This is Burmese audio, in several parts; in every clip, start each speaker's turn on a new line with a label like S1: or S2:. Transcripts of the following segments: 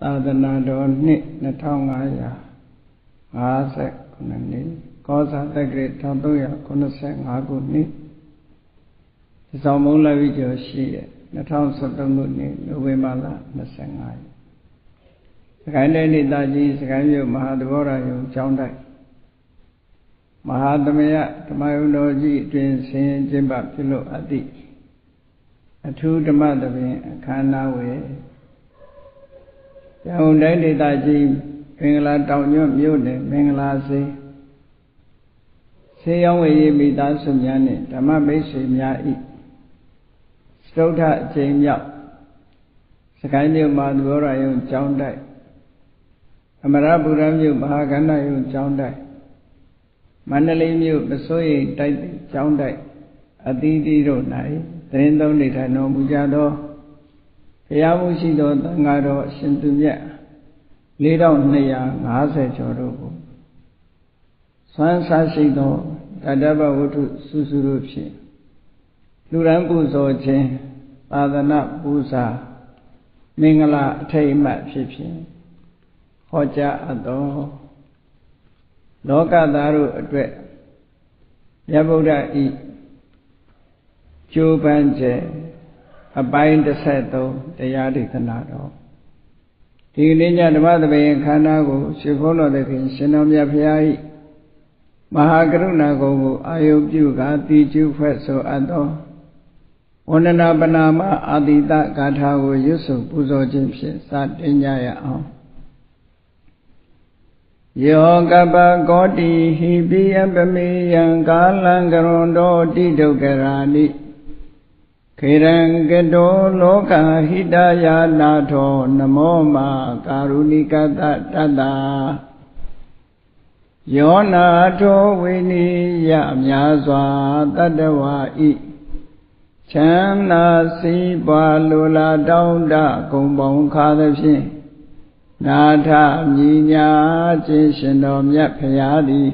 S1: သာသနာတော်နှစ်2550ခုနှစ်ကောဇာတက္ကရာ1385ခုနှစ်ဒီဆောင်မုံလာပြီးကျော်ရှိရဲ့2013ခုနှစ်နိုဝင်ဘာလ25ရက်စကိုင်းတိုင်းဒေသကြီးစကိုင်းမြို့မဟာသဘောရာယုံကျောင်းတိုက်မဟာသမယဓမ္မယုံတော်ကြီးအတွင်ဆင်ကျင်းပပြုလုပ်အပ်သည့်အထူးဓမ္မသဘင်အခမ်းအနားဝေရန်ကုန်တိုင်းဒေသကြီးမင်္ဂလာတောင်ညွန့်မြို့နယ်မင်္ဂလာဆေးရောင်းဝယ်ရေးမိသားစုများနှင့်ဓမ္မမိတ်ဆွေများ၏စတုထအကြိမ်မြောက်စကိုင်းမြို့မဟာသဘောရာယုံကျောင်းတိုက်အမရပူရမြို့မဟာကန္တယုံကျောင်းတိုက်မန္တလေးမြို့မစိုးရိမ်တိုက်ကျောင်းတိုက်အသီးသီးတို့၌သတင်းသုံးနေထိုင်တော်မူကြသောဘုရားမှုရှိသောသံဃာတော်အရှင်သူမြတ်4250ကျော်တို့ကိုဆွမ်းစားရှိသောတတ္တဗဝတ္ထုစုစုတို့ဖြင့်လူရန်ပူဇော်ခြင်းသာသနာပူဇာမင်္ဂလာအထိတ်အမှတ်ဖြစ်ဖြင့်ဟောကြားအပ်သောလောကသားတို့အတွက်မြတ်ဗုဒ္ဓဤကျိုးပန်းကျဲအပိုင်း13တရားဒေသနာတော်ဒီကနေ့ညဓမ္မသဘင်ခန္ဓာကိုရှင်ဘုန်းတော်သခင်ရှင်တော်မြတ်ဖရာဤမဟာကရုဏာကုံကိုအာယုပြုကာတိကျုဖွဲ့ဆိုအပ်သောဝန္ဒနာပနာမအာတိတဂါထာကိုရွတ်ဆိုပူဇော်ခြင်းဖြင့်စတင်ကြရအောင်ယောကပကောတိဟိပိယပမေယံကာလံကရွန်တောတိဒုက္ခရာနိခေရံကတောလောကဟိတယာနာထောနမောမာကာရုဏိကတတတ္တာယောနာထောဝိနိယမြာစွာတတ္တဝါဤချမ်းသာစီးပွားလိုလားတောင်းတဂုံပေါင်းခါသဖြင့်နာထမြညာခြင်းရှင်တော်မြတ်ဖရာသည်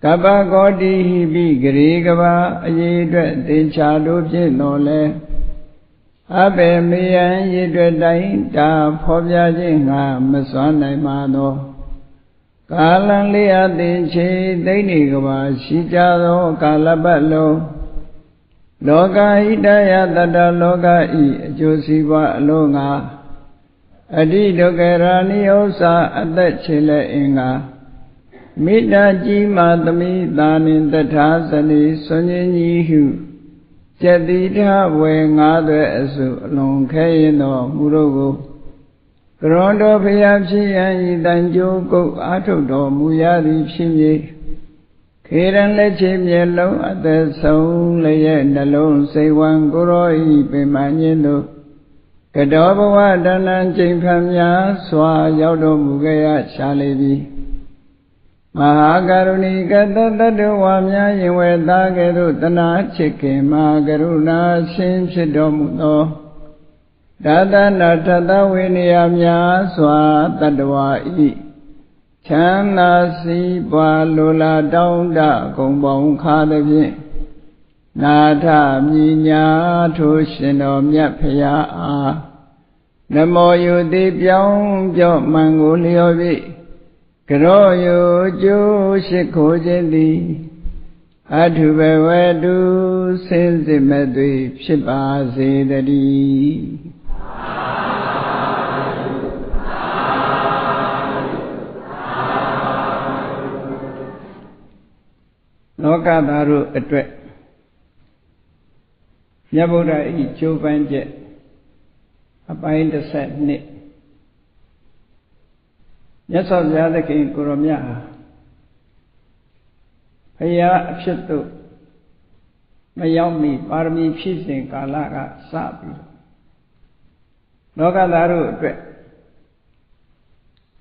S1: ကပ္ပကောတိဟိပိဂရေကဘာအရေးအတွက်သင်္ချာတို့ဖြင့်တော်လဲအဘေမေယံရေအတွက်တိုင်းတာဖော်ပြခြင်းငါမစွမ်းနိုင်ပါသောကာလံလေးအသင်ချေသိမ့်နေကဘာရှိကြသောကာလပတ်လုံးလောကဟိတယတတ္တလောကဤအကျိုးစီးပွားအလို့ငါအတိဒုက္ခရာနိဥ္စာအသက်ချေလက်အင်္ဂါမိတ္တကြီးမာသမိသာနှင့်တထာဇနိဆွန်ခြင်းကြီးဟုကျက်တိထဝေငါးသွဲအစုအလုံးခဲရင်တော်မူတို့ကိုကရွန်တော်ဖရာဖြစ်ရန်ဤတန်ကြိုးကုတ်အာထုတ်တော်မူရသည်ဖြစ်မည်ခေရန်လက်ချေမျက်လုံးအသက်ဆုံးလည်းရဲ့နှလုံးစိတ်ဝံကိုရောဤပင်မညင်းတို့ကတောဘဝတဏ္ဏကျိန်ဖန်များစွာရောက်တော်မူခဲ့ရရှာလေပြီမဟာကရုဏီကတတ္တဝါများယင်ဝေသားကဲ့သို့တနာချစ်ခင်မဟာကရုဏာရှင်ဖြစ်တော်မူသောဒါသနာထသဝိနည်းများစွာတတ္တဝါဤချမ်းသာစီးပွားလိုလားတောင်းတဂုံပေါင်းခါသဖြင့်နာထမြညာထိုရှင်တော်မြတ်ဖရာအားနမောယုတိပြောင်းပြော့မှန်ကိုလျော်ပြီကရောယုကျိုးရှိခိုးခြင်းသည်အထုဘဝတုစင်စစ်မဲ့သွေဖြစ်ပါစေတည်းလောကသားတို့အတွက်မြတ်ဗုဒ္ဓဤကျိုးပန်းချက်အပိုင်း12မြတ်စွာဘုရားသခင်ကိုရောမြတ်ဟာဘုရားအဖြစ်သို့မရောက်မီပါရမီဖြည့်စဉ်ကာလကစပြီးလောကသားတို့အတွက်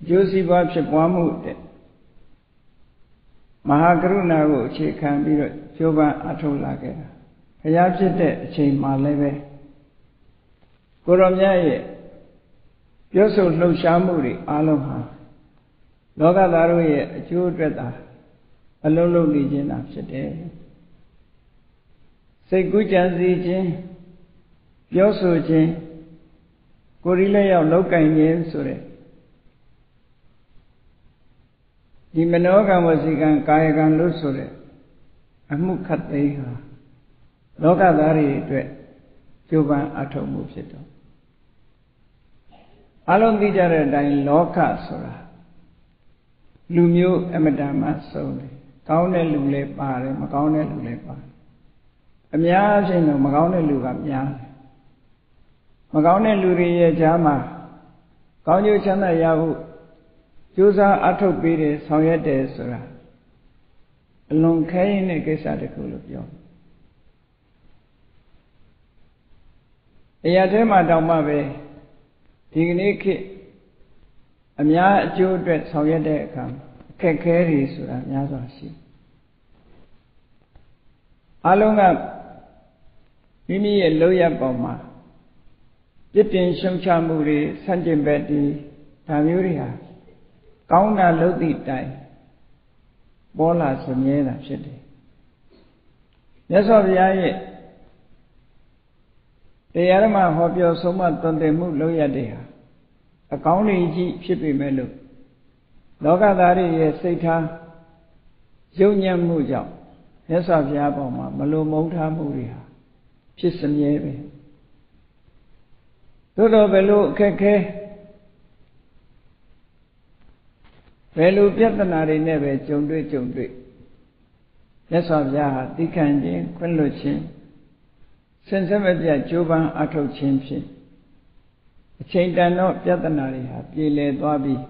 S1: ကျိုးစီးပွားဖြစ်ပွားမှုတဲ့မဟာကရုဏာကိုအခြေခံပြီးတော့ကျိုးပန်းအထောက်လာခဲ့တာဘုရားဖြစ်တဲ့အချိန်မှလည်းပဲကိုရောမြတ်ရဲ့ပြောဆိုလှုပ်ရှားမှုတွေအားလုံးဟာလောကသားတို့ရဲ့အကျိုးအတွက်သာအလုံးလုံးနေခြင်းသာဖြစ်တယ်စိတ်ကူးကြံစည်ခြင်းပြောဆိုခြင်း ကို ကိုရီလက်ရောက်လောက်ကင်ခြင်းဆိုတဲ့ဒီမနောကံဝစီကံကာယကံလို့ဆိုတဲ့အမှုခတ်သိမ်းဟာလောကသားတွေအတွက်ကြိုးပမ်းအထောက်မှုဖြစ်တော့အလုံးသိကြတဲ့အတိုင်းလောကဆိုတာလူမျိုးအမတန်မှစုံတယ်ကောင်းတဲ့လူလည်းပါတယ်မကောင်းတဲ့လူလည်းပါတယ်အများအပြားတော့မကောင်းတဲ့လူကများတယ်မကောင်းတဲ့လူတွေရဲ့ကြားမှာကောင်းကျိုးချမ်းသာရဖို့ကြိုးစားအထောက်ပေးတယ်ဆောင်ရွက်တယ်ဆိုတာအလွန်ခဲရင်တဲ့ကိစ္စတစ်ခုလို့ပြောအရာထဲမှာတောင်မှပဲဒီကနေ့ခေတ်အများအကျိုးအတွက်ဆောင်ရွက်တဲ့အခါအခက်ခဲတွေဆိုတာများစွာရှိအလုံးကမိမိရဲ့လုပ်ရပုံမှာပြစ်တင်ရှုံချမှုတွေဆန့်ကျင်ဘက်တွေဒါမျိုးတွေဟာကောင်းတာလုပ်သည့်တိုင်ပေါ်လာစမြဲတာဖြစ်တယ်မြတ်စွာဘုရားရဲ့တရားဓမ္မဟောပြောဆုံးမသွန်သင်မှုလုပ်ရတဲ့ဟာအကောင်းလေးကြီးဖြစ်ပေမဲ့လို့လောကသားတွေရဲ့စိတ်ထားယုံညံ့မှုကြောင့်မြတ်စွာဘုရားပေါ်မှာမလိုမုန်းထားမှုတွေဟာဖြစ်စမြဲပဲသို့တော့ဘယ်လိုအခက်ခဲဘယ်လိုပြဿနာတွေနဲ့ပဲကြုံတွေ့မြတ်စွာဘုရားဟာသိခံခြင်းခွင့်လွှတ်ခြင်းစင်စစ်မပြတ်ကြိုးပမ်းအထောက်ခြင်းဖြင့်အချိန်တန်သောပြဿနာတွေဟာပြေလည်သွားပြီး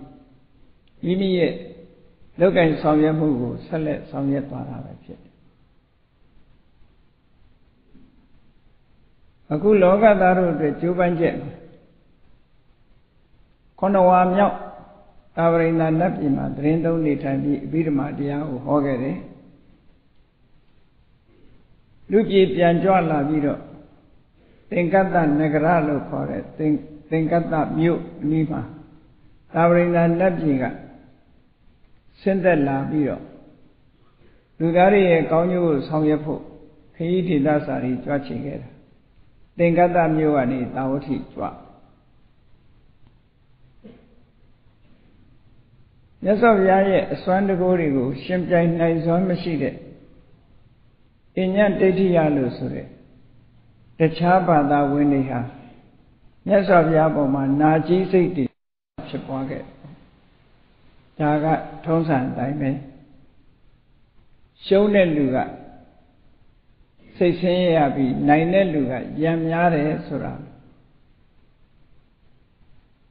S1: မိမိရဲ့လောကီဆောင်ရွက်မှုကိုဆက်လက်ဆောင်ရွက်သွားတာပဲဖြစ်တယ်အခုလောကသားတို့အတွက်ကြိုးပမ်းချက်ခုနဝါမြောက်သာဝရိန္ဒနတ်ပြည်မှာသရင်သုံးနေထိုင်ပြီးအဘိဓမ္မာတရားကိုဟောခဲ့တယ်လူပြည်ပြန်ကြွလာပြီးတော့သင်္ကတ္တနဂရလို့ခေါ်တဲ့သင်္ကတ္တမြို့အနီးမှာသာဝရိန္ဒနတ်ပြည်ကဆင်းသက်လာပြီးတော့လူသားတွေရဲ့ကောင်းကျိုးကိုဆောင်ရွက်ဖို့ခရီးဒေသစာရီကြွချင်ခဲ့တာသင်္ကတ္တမြို့ကနေတာဝတိကြွမြတ်စွာဘုရားရဲ့အစွမ်းတကူတွေကိုရှင်ပြိုင်နိုင်စွမ်းမရှိတဲ့အညတ်ဒိဋ္ဌိယလို့ဆိုတဲ့တခြားဘာသာဝင်တွေဟာမြတ်စွာဘုရားပေါ်မှာနာကြီးစိတ်တွေဖြစ်ပွားခဲ့ဒါကထုံးစံအတိုင်းပဲရှုံးတဲ့လူကစိတ်ဆင်းရဲရပြီးနိုင်တဲ့လူကရံများတယ်ဆိုတာ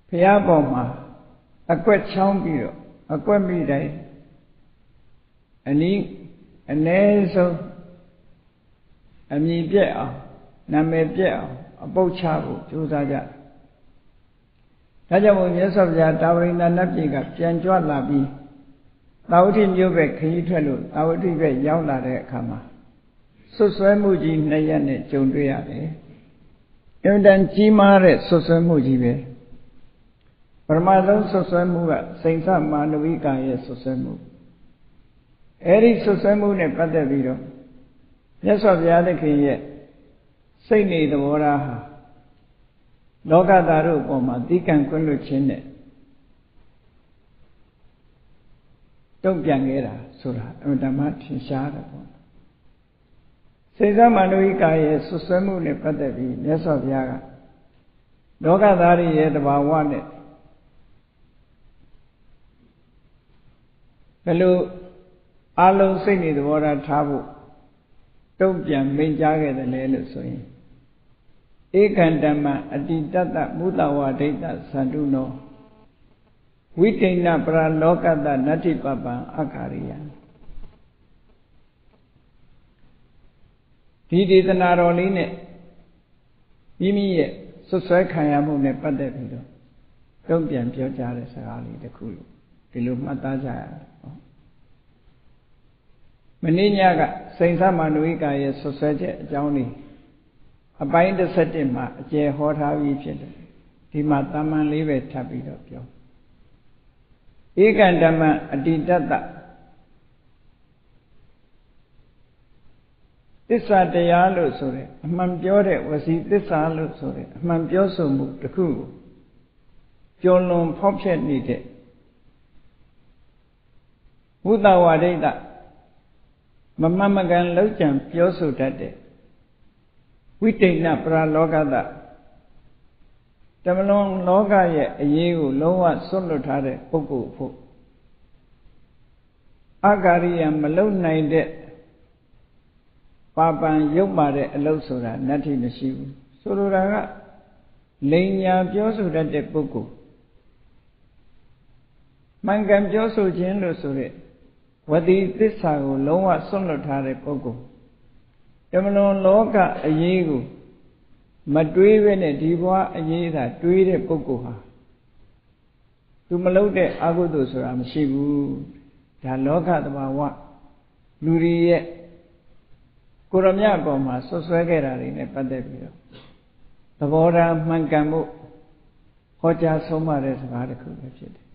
S1: ဘုရားပေါ်မှာအကွက်ချောင်းပြီးတော့အကွက်မိတိုင်းအနည်းဆုံးအမြင်ပြက်အောင်နာမည်ပြက်အောင်အပုတ်ချဖို့ကြိုးစားကြဒါကြောင့်မို့မြတ်စွာဘုရားတာဝရိန္ဒနတ်ပြည်ကပြန်ကြွလာပြီးတာဝတိမြို့ဘက်ခရီးထွက်လို့တာဝတိဘက်ရောက်လာတဲ့အခါမှာဆွဆွဲမှုကြီးနှစ်ရက်နဲ့ကြုံတွေ့ရတယ်အင်တန်ကြီးမားတဲ့ဆွဆွဲမှုကြီးပဲပရမဆုံးဆွဆွဲမှုကစိန်စမာနဝိကာရဲ့ဆွဆွဲမှုအဲဒီဆွဆွဲမှုနဲ့ပတ်သက်ပြီးတော့မြတ်စွာဘုရားသခင်ရဲ့စိတ်နေသဘောထားဟာလောကသားတို့အပေါ်မှာသိကံခွင့်လွှတ်ခြင်းနဲ့တုံ့ပြန်ခဲ့တာဆိုတာအမှန်တမ်းထင်ရှားတယ်ပေါ့စိတ်သမန္တဝိကာရဲ့ဆွဆွဲမှုနဲ့ပတ်သက်ပြီးမြတ်စွာဘုရားကလောကသားတွေရဲ့တဘာဝနဲ့ဘယ်လိုအလုံးစိတ်နေသဘောထားဖို့တုံ့ပြန်မိန့်ကြားခဲ့တယ်လေလို့ဆိုရင်ဧကံဓမ္မအတိတတမုတဝါဒိဋ္ဌသန္တုနောဝိတိဏပရလောကတနတ္ထိပပံအခါရိယဒီဒေသနာတော်လေးနဲ့မိမိရဲ့ဆွဆွဲခံရမှုနဲ့ပတ်သက်ပြီးတော့တုံ့ပြန်ပြောကြားတဲ့စကားလေးတစ်ခုလို့ဒီလိုမှတ်သားကြရတယ်မင်းညကစိန်သမန္တဝိကာရဲ့ဆွဆွဲချက်အကြောင်းလေးအပိုင်း17မှာအကျယ်ဟောထားပြီးဖြစ်တယ်ဒီမှာတာမန်လေးပဲထပ်ပြီးတော့ပြောဧကံဓမ္မအတိတတသစ္စာတရားလို့ဆိုတဲ့အမှန်ပြောတဲ့ဝစီသစ္စာလို့ဆိုတဲ့အမှန်ပြောဆိုမှုတစ်ခုကို ကျော်လွန်ဖောက်ဖျက်နေတဲ့ဝိတဝါဒိတမမှန်မကန်လောက်ကြံပြောဆိုတတ်တဲ့ဝိတိဏပရာလောကတတမလွန်လောကရဲ့အရေးကိုလုံးဝစွန့်လွတ်ထားတဲ့ပုဂ္ဂိုလ်ဖို့အကာရိယမလုံနိုင်တဲ့ပါပံရုပ်ပါတဲ့အလုပ်ဆိုတာနတ္ထိမရှိဘူးဆိုလိုတာကလိန်ညာပြောဆိုတတ်တဲ့ပုဂ္ဂိုလ်မှန်ကန်ပြောဆိုခြင်းလို့ဆိုတဲ့ဝတိသစ္စာကိုလုံးဝစွန့်လွတ်ထားတဲ့ပုဂ္ဂိုလ်တမလွန်လောကအရေးကိုမတွေးပဲနဲ့ဒီဘဝအရေးသာတွေးတဲ့ပုဂ္ဂိုလ်ဟာသူမလုပ်တဲ့အကုသိုလ်ဆိုတာမရှိဘူးဒါလောကသဘာဝလူတွေရဲ့ကိုရမြတ်အပေါ်မှာဆွဆွဲခဲ့တာတွေနဲ့ပတ်သက်ပြီးတော့သဘောထားမှန်ကန်မှုဟောကြားဆုံးမတဲ့စကားတစ်ခုပဲဖြစ်တယ်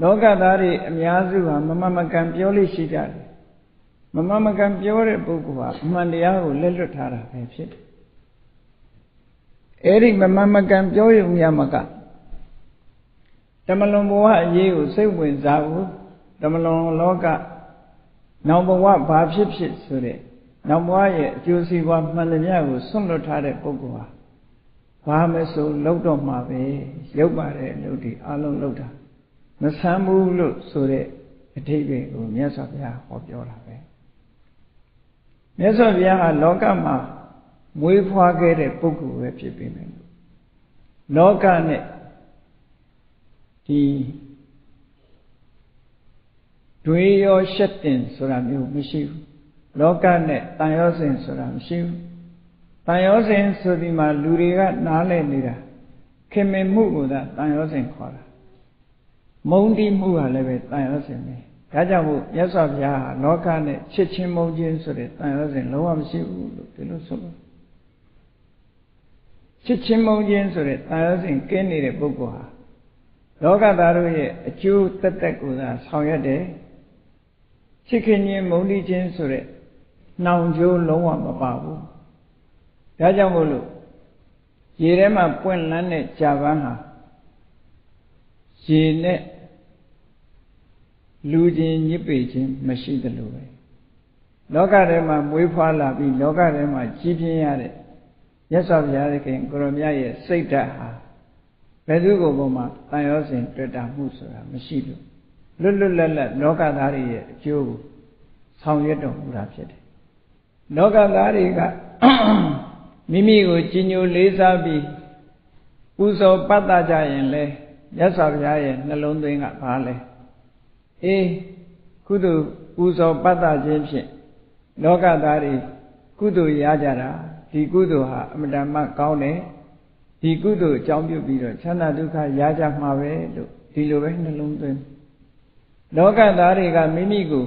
S1: လောကသားတွေအများစုဟာမမမကန်ပြောလို့ရှိကြတယ်မမမကန်ပြောတဲ့ပုဂ္ဂိုလ်ဟာအမှန်တရားကိုလက်လွတ်ထားတာပဲဖြစ်တယ်အဲ့ဒီမမမကန်ပြောရုံရမကတမလွန်ဘဝအရေးကိုစိတ်ဝင်စားဘူးတမလွန်လောကနောက်ဘဝဘာဖြစ်ဖြစ်ဆိုတဲ့နောက်ဘဝရဲ့အကျိုးစီးပွားမှန်သမျှကိုဆွန့်လွတ်ထားတဲ့ပုဂ္ဂိုလ်ဟာဘာမဆိုလုပ်တော့မှာပဲရုပ်ပါတဲ့အလုပ်တွေအလုံးလုပ်တာမဆမ်းဘူးလို့ဆိုတဲ့အဓိပ္ပာယ်ကိုမြတ်စွာဘုရားဟောပြောတာပဲမြတ်စွာဘုရားဟာလောကမှာမွေးဖွားခဲ့တဲ့ပုဂ္ဂိုလ်ပဲဖြစ်ပေမဲ့လောကနဲ့ဒီတွေရောရှက်တင်ဆိုတာမျိုးမရှိဘူးလောကနဲ့တန်ရောစဉ်ဆိုတာမရှိဘူးတန်ရောစဉ်ဆိုဒီမှာလူတွေကနားလည်နေတာခင်မင်မှုကိုသာတန်ရောစဉ်ခေါ်တာမုန်းတိမှုကလည်းပဲတန်ရောစဉ်ပဲဒါကြောင့်မို့မြတ်စွာဘုရားဟာလောကနဲ့ချစ်ချင်းမုန်းခြင်းဆိုတဲ့တန်ရောစဉ်လုံးဝမရှိဘူးလို့ဒီလိုဆိုလို့ချစ်ချင်းမုန်းခြင်းဆိုတဲ့တန်ရောစဉ်ကင်းနေတဲ့ပုဂ္ဂိုလ်ဟာလောကသားတို့ရဲ့အကျိုးသက်သက်ကိုသာဆောင်ရွက်တယ်ချစ်ခင်ခြင်းမုန်းတိခြင်းဆိုတဲ့နှောင်ကြိုးလုံးဝမပါဘူးဒါကြောင့်မို့လို့ရေထဲမှာပွင့်လန်းတဲ့ကြာပန်းဟာရေနဲ့လူချင်းညစ်ပေခြင်းမရှိသလိုပဲလောကထဲမှာမွေးဖွားလာပြီးလောကထဲမှာကြီးပြင်းရတဲ့မြတ်စွာဘုရားသခင်ကိုရောမြတ်ရဲ့စိတ်ဓာတ်ဟာဘယ်သူကိုဘုံမှာတန်ရောစဉ်တွေ့တာမှုဆိုတာမရှိလို့လွတ်လွတ်လပ်လပ်လောကသားတွေရဲ့အကျိုးကိုဆောင်ရွက်တော်မူတာဖြစ်တယ်လောကသားတွေကမိမိကိုကြည်ညိုလေးစားပြီးပူဇော်ပတ်သကြရင်လေမြတ်စွာဘုရားရဲ့နှလုံးသွင်းကဘာလဲအေးကုသိုလ်ပူဇော်ပတ်သခြင်းဖြင့်လောကသားတွေကုသိုလ်ရကြတာဒီကုသိုလ်ဟာအမတန်မှကောင်းတယ်ဒီကုသိုလ်အကြောင်းပြုပြီးတော့ချမ်းသာဒုက္ခရကြမှာပဲလို့ဒီလိုပဲနှလုံးသွင်းလောကသားတွေကမိမိကို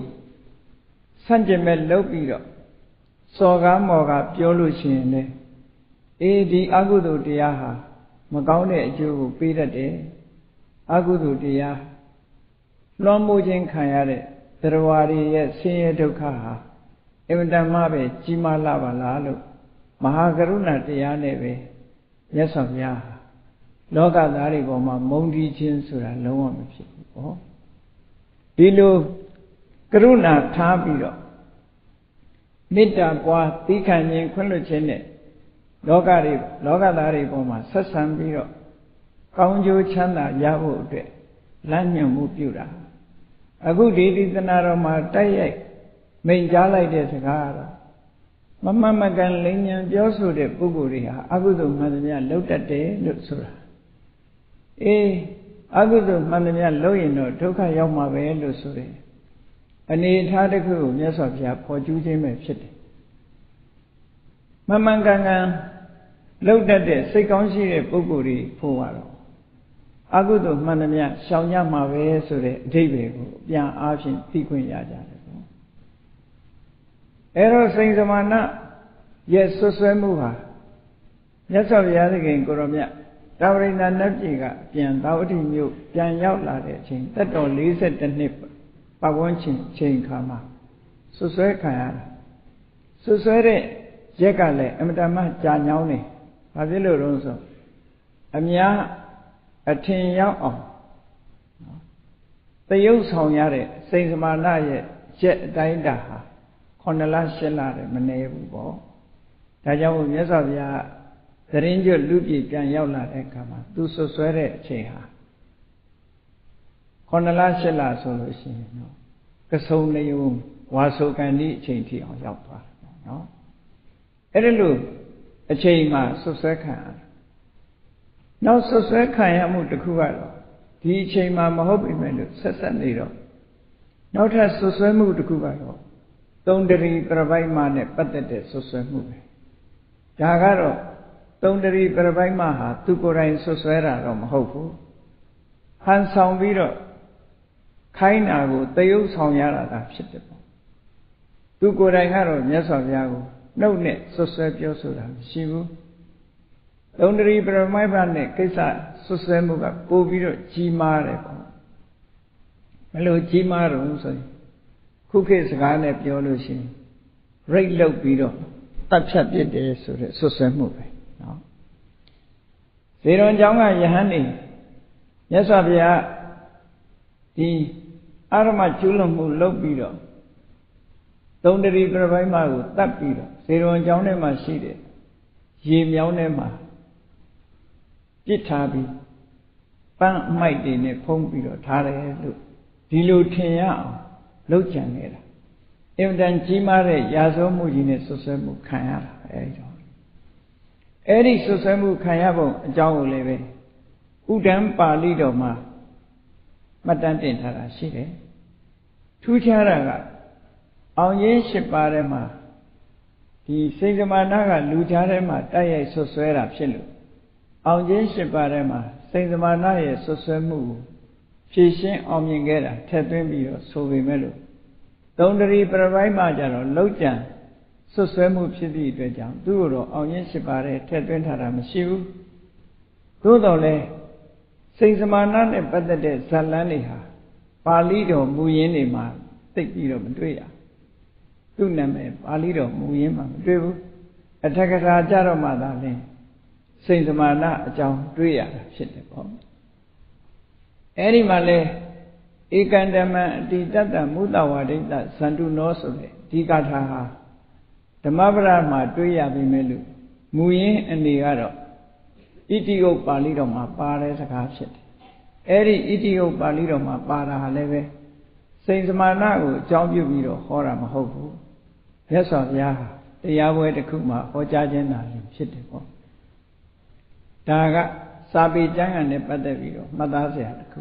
S1: ဆန့်ကျင်မဲ့လုပ်ပြီးတော့စော်ကားမော်ကားပြောလို့ရှိရင်လေအေးဒီအကုသိုလ်တရားဟာမကောင်းတဲ့အကျိုးကိုပေးတတ်တယ်အကုသိုလ်တရားလွှမ်းမိုးခြင်းခံရတဲ့တရားဝါတွေရဲ့ဆင်းရဲဒုက္ခဟာအင်မတန်မှပဲကြီးမားလာပါလားလို့မဟာကရုဏာတရားနဲ့ပဲမြတ်စွာဘုရားဟာလောကသားတွေပေါ်မှာမုန်းတီးခြင်းဆိုတာလုံးဝမဖြစ်ဘူးပေါ့ဒီလိုကရုဏာထားပြီးတော့မေတ္တာပွားသီးခံခြင်းခွင့်လွှတ်ခြင်းနဲ့လောကသားတွေပေါ်မှာဆက်ဆံပြီးတော့ကောင်းကျိုးချမ်းသာရဖို့အတွက်လမ်းညွှန်မှုပြုတာအခုဒီသီသနာတော်မှာတိုက်ရိုက်မိန့်ကြားလိုက်တဲ့စကားကတော့မမှန်မကန်လိမ်ညာပြောဆိုတဲ့ပုဂ္ဂိုလ်တွေဟာအကုသိုလ်မှန်သမျှလုပ်တတ်တယ်လို့ဆိုတာအေးအကုသိုလ်မှန်သမျှလုပ်ရင်တော့ဒုက္ခရောက်မှာပဲလို့ဆိုတယ်အနေအထားတစ်ခုကိုမြတ်စွာဘုရားဖော်ကျူးခြင်းပဲဖြစ်တယ်မမှန်ကန်ကန်လုပ်တတ်တဲ့စိတ်ကောင်းရှိတဲ့ပုဂ္ဂိုလ်တွေဖို့ကတော့အကုသိုလ်မှန်သမျှရှောင်ရမှာပဲဆိုတဲ့အဓိပ္ပာယ်ကိုပြန်အားဖြင့်သိခွင့်ရကြတယ်ပေါ့အဲ့တော့စိန်စမာဏရဲ့ဆွဆွဲမှုဟာမြတ်စွာဘုရားသခင်ကိုရောမြတ်တာဝရိန္ဒနတ်ပြည်ကပြန်သာဝတိမြို့ပြန်ရောက်လာတဲ့အချိန်သက်တော်42နှစ်ပတ်ဝန်းကျင်ချိန်ခါမှာဆွဆွဲခံရတာဆွဆွဲတဲ့ရက်ကလည်းအမတန်မှကြာညောင်းနေဘာဖြစ်လို့လဲဆိုအများ ထင်ရောက်အောင်တရုပ်ဆောင်ရတဲ့စိန်စမာနရဲ့ရက်အတိုင်းတာဟာ9လ10လတဲ့မနေဘူးပေါ့ဒါကြောင့်မြတ်စွာဘုရားသတင်းကျွတ်လူပြည်ပြန်ရောက်လာတဲ့အခါမှာသူဆွဆွဲတဲ့အချိန်ဟာ9လ10လဆိုလို့ရှိရင်နော်ကစုံနေုံဝါဆိုကန်ဒီအချိန်ထိအောင်ရောက်သွားတယ်နော်အဲ့ဒီလိုအချိန်မှာဆွဆွဲခံရနောက်ဆွဆွဲခံရမှုတစ်ခုကတော့ဒီအချိန်မှာမဟုတ်ပြီမဲ့လို့ဆက်နေတော့နောက်ထပ်ဆွဆွဲမှုတစ်ခုကတော့သုံးတရီပြပိုက်မနဲ့ပတ်သက်တဲ့ဆွဆွဲမှုပဲဒါကတော့သုံးတရီပြပိုက်မဟာသူကိုယ်တိုင်ဆွဆွဲတာတော့မဟုတ်ဘူးဟန်ဆောင်ပြီးတော့ခိုင်းတာကိုတယုတ်ဆောင်ရတာဖြစ်တယ်ပေါ့သူကိုယ်တိုင်ကတော့မြတ်စွာဘုရားကိုနှုတ်နဲ့ဆွဆွဲပြောဆိုတာမရှိဘူးသုံးတရီပြပိုက်မနဲ့ကိစ္စဆွဆွဲမှုကပို့ပြီးတော့ကြီးမားတယ်ပေါ့ဘယ်လိုကြီးမားတော့ဆိုရင်ခုခေတ်စကားနဲ့ပြောလို့ရှိရင်ရိတ်လုတ်ပြီးတော့တတ်ဖြတ်ပြစ်တယ်ဆိုတဲ့ဆွဆွဲမှုပဲနော်ဇေရွန်ကျောင်းကယဟန်နေမြတ်စွာဘုရားဒီအာရမကျူးလွန်မှုလုပ်ပြီးတော့သုံးတရီပြပိုက်မကိုတတ်ပြီးတော့ဇေရွန်ကျောင်းထဲမှာရှိတဲ့ရေမြောင်းထဲမှာပြစ်ထားပြီးပန်းအမိုက်တွေနဲ့ဖုံးပြီးတော့ထားတယ်လို့ဒီလိုထင်ရအောင်လုပ်ကြံနေတာအင်တန်ကြီးမားတဲ့ရာဇဝမှုကြီးနဲ့ဆွဆွဲမှုခံရတာအဲ့ဒီဆွဆွဲမှုခံရပုံအကြောင်းကိုလည်းပဲဥဒ္ဒံပါဠိတော်မှာမှတ်တမ်းတင်ထားတာရှိတယ်ထူးခြားတာကအောင်ရင်း8ပါးထဲမှာဒီစိတ်စမာနကလူသားထဲမှာတိုက်ရိုက်ဆွဆွဲတာဖြစ်လို့အောင်ခြင်း8ပါးထဲမှာစိတ်စမာနရဲ့ဆွဆွဲမှုကိုဖြည့်ရှင်းအောင်မြင်ခဲ့တာထည့်သွင်းပြီးတော့ဆိုပေမဲ့လို့သုံးတရီပြပိုက်မှကြတော့လောက်ကြံဆွဆွဲမှုဖြစ်သည့်အတွက်ကြောင့်သူ့ကိုတော့အောင်ခြင်း8ပါးထဲထည့်သွင်းထားတာမရှိဘူးသို့တော်လည်းစိတ်စမာနနဲ့ပတ်သက်တဲ့ဇာတ်လမ်းတွေဟာပါဠိတော်မူရင်းတွေမှာသိပြီးတော့မတွေ့ရသူ့နာမည်ပါဠိတော်မူရင်းမှာမတွေ့ဘူးအထက်ကထာကြတော့မှသာလင်းစိတ်စမာနအကြောင်းတွေ့ရတာဖြစ်တယ်ပေါ့အဲ့ဒီမှာလဲဧကန္တမံအတိတတမုတဝါဒိတဇန္တုနောဆိုတဲ့ဒီကာထာဟာဓမ္မပဒမှာတွေ့ရပြီမဲ့လို့မူရင်းအနေကတော့ဣတိယုတ်ပါဠိတော်မှာပါတဲ့စကားဖြစ်တယ်အဲ့ဒီဣတိယုတ်ပါဠိတော်မှာပါတာဟာလည်းပဲစိတ်စမာနကိုအကြောင်းပြုပြီးတော့ဟောတာမဟုတ်ဘူးမြတ်စွာဘုရားဟာတရားပွဲတစ်ခုမှာဟောကြားခြင်းသာဖြစ်တယ်ပေါ့ဒါကစာပေကျမ်းဂန်နဲ့ပတ်သက်ပြီးတော့မှတ်သားစရာတစ်ခု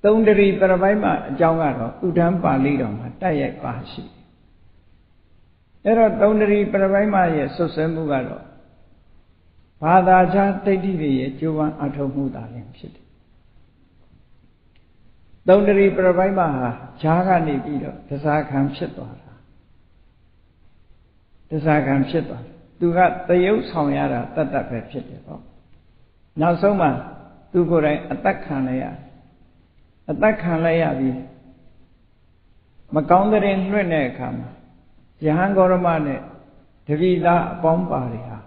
S1: သုံးတရီပြပိုက်မှအကြောင်းကတော့ဥဒ္ဒံပါဠိတော်မှာတိုက်ရိုက်ပါရှိအဲ့တော့သုံးတရီပြပိုက်မှရဲ့ဆွဆွဲမှုကတော့ဘာသာခြားတိဋ္ဌိတွေရဲ့ကြိုးပမ်းအထောက်မှုသာလည်းဖြစ်တယ်သုံးတရီပြပိုက်မှဟာဈာကနေပြီးတော့တစားခံဖြစ်သွားတာတစားခံဖြစ်သွားတယ်သူကတယုတ်ဆောင်ရတာတတ်တတ်ပဲဖြစ်တယ်ပေါ့နောက်ဆုံးမှသူကိုယ်တိုင်အသက်ခံလိုက်ရအသက်ခံလိုက်ရပြီးမကောင်းတဲ့ရင်လွှင့်တဲ့အခါမှာယဟန်ဂေါရမနဲ့တပိသားအပေါင်းပါတွေဟာ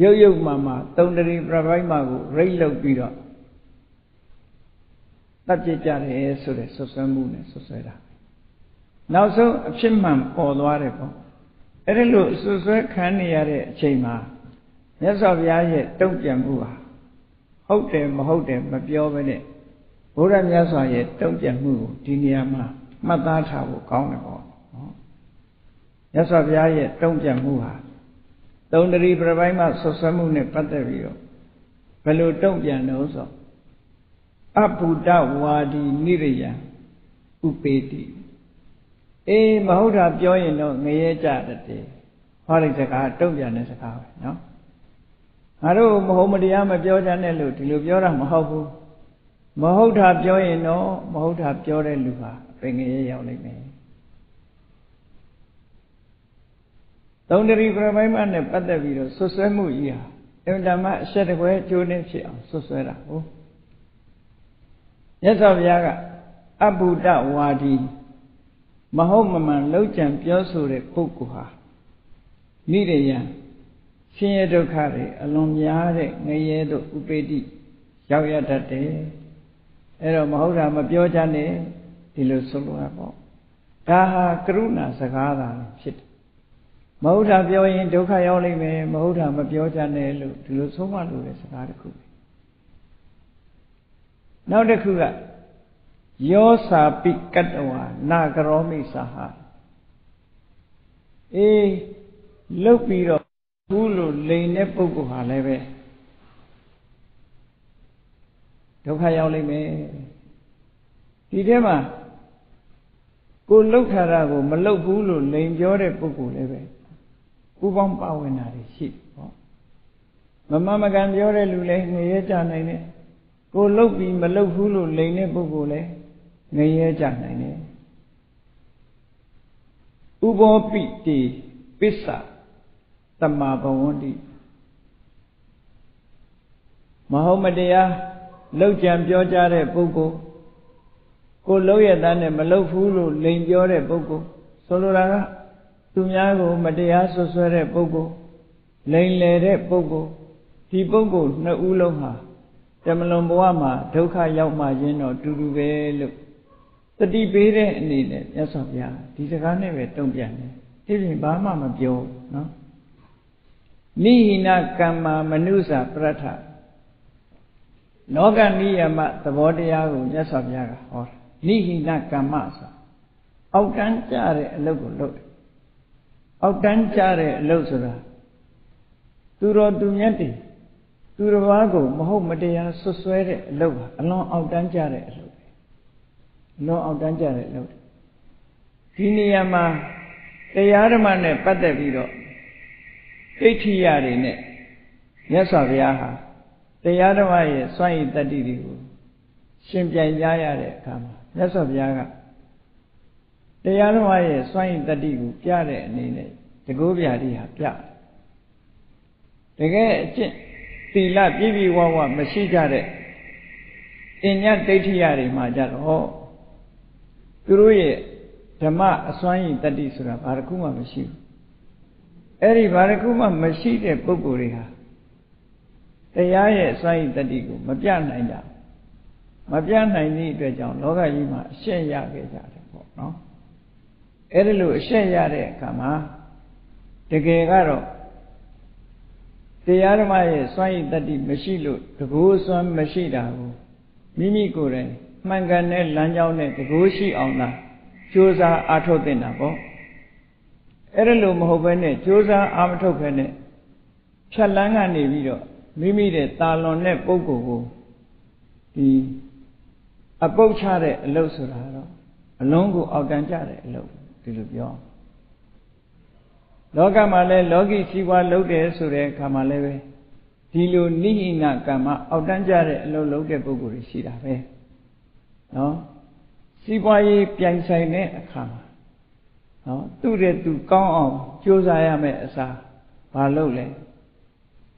S1: ရုပ်ရုပ်မှသုံးတရီပြပိုက်မှကိုရိတ်လုတ်ပြီးတော့တပ်ပြကြတယ်ဆိုတဲ့ဆွဆွဲမှုနဲ့ဆွဆွဲတာနောက်ဆုံးအဖြစ်မှန်ပေါ်သွားတယ်ပေါ့အဲ့ဒီလိုဆွဆွဲခံနေရတဲ့အချိန်မှာမြတ်စွာဘုရားရဲ့တုံ့ပြန်မှုဟာဟုတ်တယ်မဟုတ်တယ်မပြောဘဲနဲ့ဘုရားမြတ်စွာရဲ့တုံ့ပြန်မှုကိုဒီနေရာမှာမှတ်သားထားဖို့ကောင်းတယ်ပေါ့နော်မြတ်စွာဘုရားရဲ့တုံ့ပြန်မှုဟာသုံးတရီပြပိုက်မှဆွဆွဲမှုနဲ့ပတ်သက်ပြီးတော့ဘယ်လိုတုံ့ပြန်လို့ဆိုအဘုဒ္ဓဝါဒီနိရိယဥပေတိအေးမဟုတ်တာပြောရင်တော့ငရဲကြတယ်ဟောတဲ့စကားတုံ့ပြန်တဲ့စကားပဲနော်ငါတို့မဟုတ်မတရားမပြောကြနဲ့လို့ဒီလိုပြောတာမဟုတ်ဘူးမဟုတ်တာပြောရင်တော့မဟုတ်တာပြောတဲ့လူဟာပင်ငရဲရောက်လိမ့်မယ်သုံးတရီပြပိုက်မှနဲ့ပတ်သက်ပြီးတော့ဆွဆွဲမှုကြီးဟာအင်တမအဆက်တကွဲအကျိုးနဲ့ဖြစ်အောင်ဆွဆွဲတာဟုတ်မြတ်စွာဘုရားကအဘုဒ္ဓဝါဒီမဟုတ်မမှန်လောက်ကြံပြောဆိုတဲ့ပုဂ္ဂိုလ်ဟာနိရယ ဆင်းရဲဒုက္ခတွေအလွန်များတဲ့ငရဲတို့ဥပေတိရောက်ရတတ်တယ်အဲ့တော့မဟုတ်တာမပြောကြနဲ့ဒီလိုဆိုလိုတာပေါ့ဒါဟာကရုဏာစကားသာဖြစ်တယ်မဟုတ်တာပြောရင်ဒုက္ခရောက်လိမ့်မယ်မဟုတ်တာမပြောကြနဲ့လို့ဒီလိုဆုံးမလို့တဲ့စကားတစ်ခုနောက်တစ်ခုကယောစာပိကတ္တဝါနာကရောမိစာဟာလုတ်ပြီးတော့ဘူးလို့လိန်တဲ့ပုဂ္ဂိုလ်ဟာလည်းပဲဒုက္ခရောက်လိမ့်မယ်ဒီထဲမှာကိုလှုပ်ထားတာကိုမလှုပ်ဘူးလို့လိန်ပြောတဲ့ပုဂ္ဂိုလ်လည်းပဲပူပေါင်းပါဝင်တာတွေရှိပေါ့မမမကန်ပြောတဲ့လူလည်းငရဲကြနိုင်တယ်ကိုလှုပ်ပြီးမလှုပ်ဘူးလို့လိန်တဲ့ပုဂ္ဂိုလ်လည်းငရဲကြနိုင်တယ်ဥဘောပိတိပစ္ဆတမ္မာဘဝန္တိမဟုတ်မတရားလောက်ကြံပြောကြတဲ့ပုဂ္ဂိုလ်ကိုလှုပ်ရတဲ့နဲ့မလှုပ်ဘူးလို့လိန်ပြောတဲ့ပုဂ္ဂိုလ်ဆိုလိုတာကသူများကိုမတရားဆွဆွဲတဲ့ပုဂ္ဂိုလ်လိန်လေတဲ့ပုဂ္ဂိုလ်ဒီပုဂ္ဂိုလ်နှစ်ဦးလုံးဟာတမလွန်ဘဝမှာဒုက္ခရောက်မှခြင်းတော့တူတူပဲလို့တတိပေးတဲ့အနေနဲ့မြတ်စွာဘုရားဒီစကားနဲ့ပဲတုံ့ပြန်တယ်ဒီပြင်ဘာမှမပြောနော်နိဟိနကမ္မာမနုဿပရထလောကနိယမသဘောတရားကိုမြတ်စွာဘုရားကဟောနိဟိနကမ္မဆိုအောက်တန်းကြတဲ့အလုပ်ကိုလုပ်တယ်အောက်တန်းကြတဲ့အလုပ်ဆိုတာသူတော်သူမြတ်တွေသူတစ်ပါးကိုမဟုတ်မတရားဆွဆွဲတဲ့အလုပ်ဟာအလွန်အောက်တန်းကြတဲ့အလုပ်ပဲအလွန်အောက်တန်းကြတဲ့အလုပ်ဒီနေရာမှာတရားဓမ္မနဲ့ပတ်သက်ပြီးတော့ဒိဋ္ဌိယတွေနဲ့မြတ်စွာဘုရားဟာတရားဓမ္မရဲ့စွန့်ရည်တတ္တိတွေကိုရှင်ပြိုင်ကြရတဲ့အခါမှာမြတ်စွာဘုရားကတရားဓမ္မရဲ့စွန့်ရည်တတ္တိကိုပြတဲ့အနေနဲ့တကောဗျာတိဟာပြတကယ်အကျင့်သီလပြည့်ပြည့်ဝဝမရှိကြတဲ့အညတ်ဒိဋ္ဌိယတွေမှာကြတော့သူတို့ရဲ့ဓမ္မအစွမ်းရည်တတ္တိဆိုတာဘာတစ်ခုမှမရှိဘူးအဲ့ဒီဘာတစ်ခုမှမရှိတဲ့ပုဂ္ဂိုလ်တွေဟာတရားရဲ့အစွမ်းရည်တတ္တိကိုမပြနိုင်ကြမပြနိုင်သည့်အတွက်ကြောင့်လောကကြီးမှာအရှက်ရခဲ့ကြတယ်ပေါ့နော်အဲ့ဒီလိုအရှက်ရတဲ့အခါမှာတကယ်ကတော့တရားဓမ္မရဲ့စွမ်းရည်တတ္တိမရှိလို့တကူစွမ်းမရှိတာကိုမိမိကိုယ်တိုင်မှန်ကန်တဲ့လမ်းကြောင်းနဲ့တကူရှိအောင်လားကြိုးစားအားထုတ်သင့်တာပေါ့အဲ့ဒါလို့မဟုတ်ဘဲနဲ့ကြိုးစားအားမထုတ်ဘဲနဲ့ဖြတ်လန်းကနေပြီးတော့မိမိတဲ့တာလွန်တဲ့ပုဂ္ဂိုလ်ကိုဒီအပုတ်ချတဲ့အလုပ်ဆိုတာတော့အလုံးကိုအောက်တန်းကြတဲ့အလုပ်ဒီလိုပြောလောကမှာလည်းလောကီစီးပွားလုပ်တယ်ဆိုတဲ့အခါမှာလည်းပဲဒီလိုနိဟိနကမ္မအောက်တန်းကြတဲ့အလုပ်လုပ်တဲ့ပုဂ္ဂိုလ်တွေရှိတာပဲနော်စီးပွားရေးပြိုင်ဆိုင်တဲ့အခါမှာနော်သူ့တဲ့သူကောင်းအောင်ကြိုးစားရမယ်အစားဘာလုပ်လဲ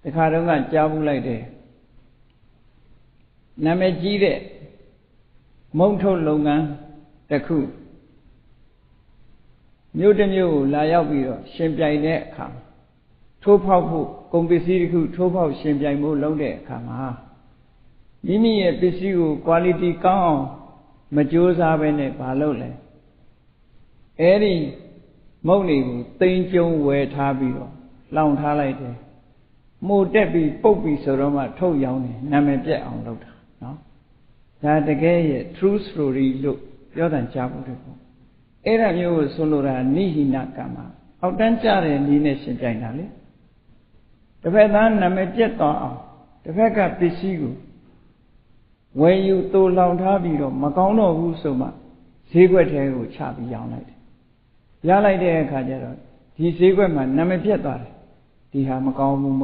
S1: တခါတော့ကကြားဘူးလိုက်တယ်နာမည်ကြီးတဲ့မုံထုတ်လုပ်ငန်းတစ်ခုမြို့တစ်မြို့ကိုလာရောက်ပြီးတော့ရှင်ပြိုင်တဲ့အခါထိုးဖောက်ဖို့ကုန်ပစ္စည်းတစ်ခုထိုးဖောက်ရှင်ပြိုင်ဖို့လုပ်တဲ့အခါမှာမိမိရဲ့ပစ္စည်းကို quality ကောင်းအောင်မကြိုးစားဘဲနဲ့ဘာလုပ်လဲအဲ့ဒီမုံတွေကိုသိမ်းကျုံဝယ်ထားပြီးတော့လောင်ထားလိုက်တယ်မှုတက်ပြီးပုတ်ပြီးဆိုတော့မှထုတ်ရောင်းတယ်နာမည်ပြက်အောင်လုပ်တာနော်ဒါတကယ်ရဲ့ true story လို့ပြောတာကြားဖို့တယ်ပေါ့အဲ့ဒါမျိုးကိုဆိုလိုတာနိဟိနကမ္မအောက်တန်းကြတဲ့နည်းနဲ့ရှင်းပြတာလေတစ်ဖက်သားနာမည်ပြက်သွားအောင်တစ်ဖက်ကပစ္စည်းကိုဝယ်ယူတိုးလောင်ထားပြီးတော့မကောင်းတော့ဘူးဆိုမှဈေးကွက်ထဲကိုချပြီးရောင်းလိုက်တယ်ရလိုက်တဲ့အခါကျတော့ဒီဈေးကွက်မှာနာမည်ပြက်သွားတယ်ဒီဟာမကောင်းဘူး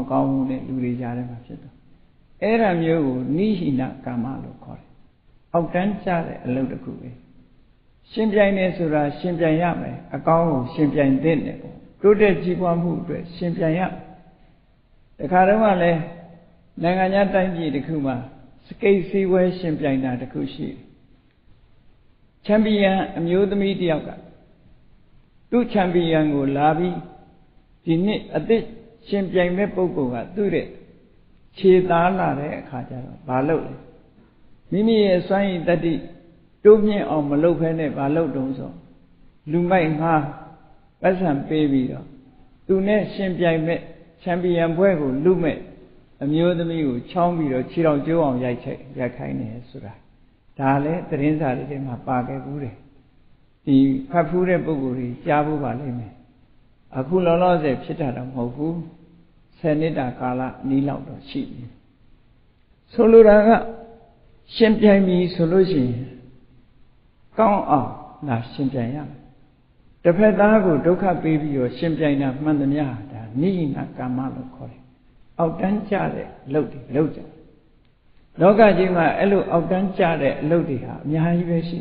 S1: နဲ့လူတွေကြားထဲမှာဖြစ်သွားအဲ့ဒါမျိုးကိုနိဟိနကမ္မလို့ခေါ်တယ်အောက်တန်းကျတဲ့အလုပ်တစ်ခုပဲရှင်ပြိုင်နေဆိုတာရှင်ပြိုင်ရမယ်အကောင်းကိုရှင်ပြိုင်သင့်တယ်ပေါ့တိုးတက်ကြီးပွားမှုအတွက်ရှင်ပြိုင်ရတခါတော့ကလည်းနိုင်ငံခြားတိုင်းပြည်တစ်ခုမှာစကိတ်စည်းဝဲရှင်ပြိုင်တာတစ်ခုရှိချန်ပီယံအမျိုးသမီးတယောက်ကသူ့ချန်ပီယံကိုလာပြီးဒီနှစ်အသစ် ရှင်ပြိုင်မဲ့ပုဂ္ဂိုလ်ကသူ့ရဲ့ခြေသားလာတဲ့အခါကျတော့ဘာလုပ်လဲမိမိရဲ့စွမ်းရည်တတ္တိတိုးမြင့်အောင်မလုပ်ဖဲနဲ့ဘာလုပ်တုံးဆိုလူမိုက်ငှားပတ်စံပေးပြီးတော့သူနဲ့ရှင်ပြိုင်မဲ့ချန်ပီယံဘွဲကိုလူမဲ့အမျိုးသမီးကိုချောင်းပြီးတော့ခြေတော်ကျိုးအောင်ရိုက်ခိုင်းတယ်ဆိုတာဒါလည်းသတင်းစာတွေထဲမှာပါခဲ့ဘူးတယ်ဒီဖတ်ဖူးတဲ့ပုဂ္ဂိုလ်ကြီးကြားဖို့ပါလိမ့်မယ်အခုလောလောဆယ်ဖြစ်တာတော့မဟုတ်ဘူး10နှစ်တာကာလနီးလောက်တော့ရှိပြီဆိုလိုတာကရှင်ပြိုင်ပြီဆိုလို့ရှိရင်ကောင်းအောင်ငါရှင်ပြိုင်ရမယ်တစ်ဖက်သားကိုဒုက္ခပေးပြီးတော့ရှင်ပြိုင်တာမှန်သမျှဒါနိဟိနကမ္မလို့ခေါ်တယ်အောက်တန်းကျတဲ့အလုပ်တွေလုပ်ကြလောကကြီးမှာအဲ့လိုအောက်တန်းကျတဲ့အလုပ်တွေဟာအများကြီးပဲရှိ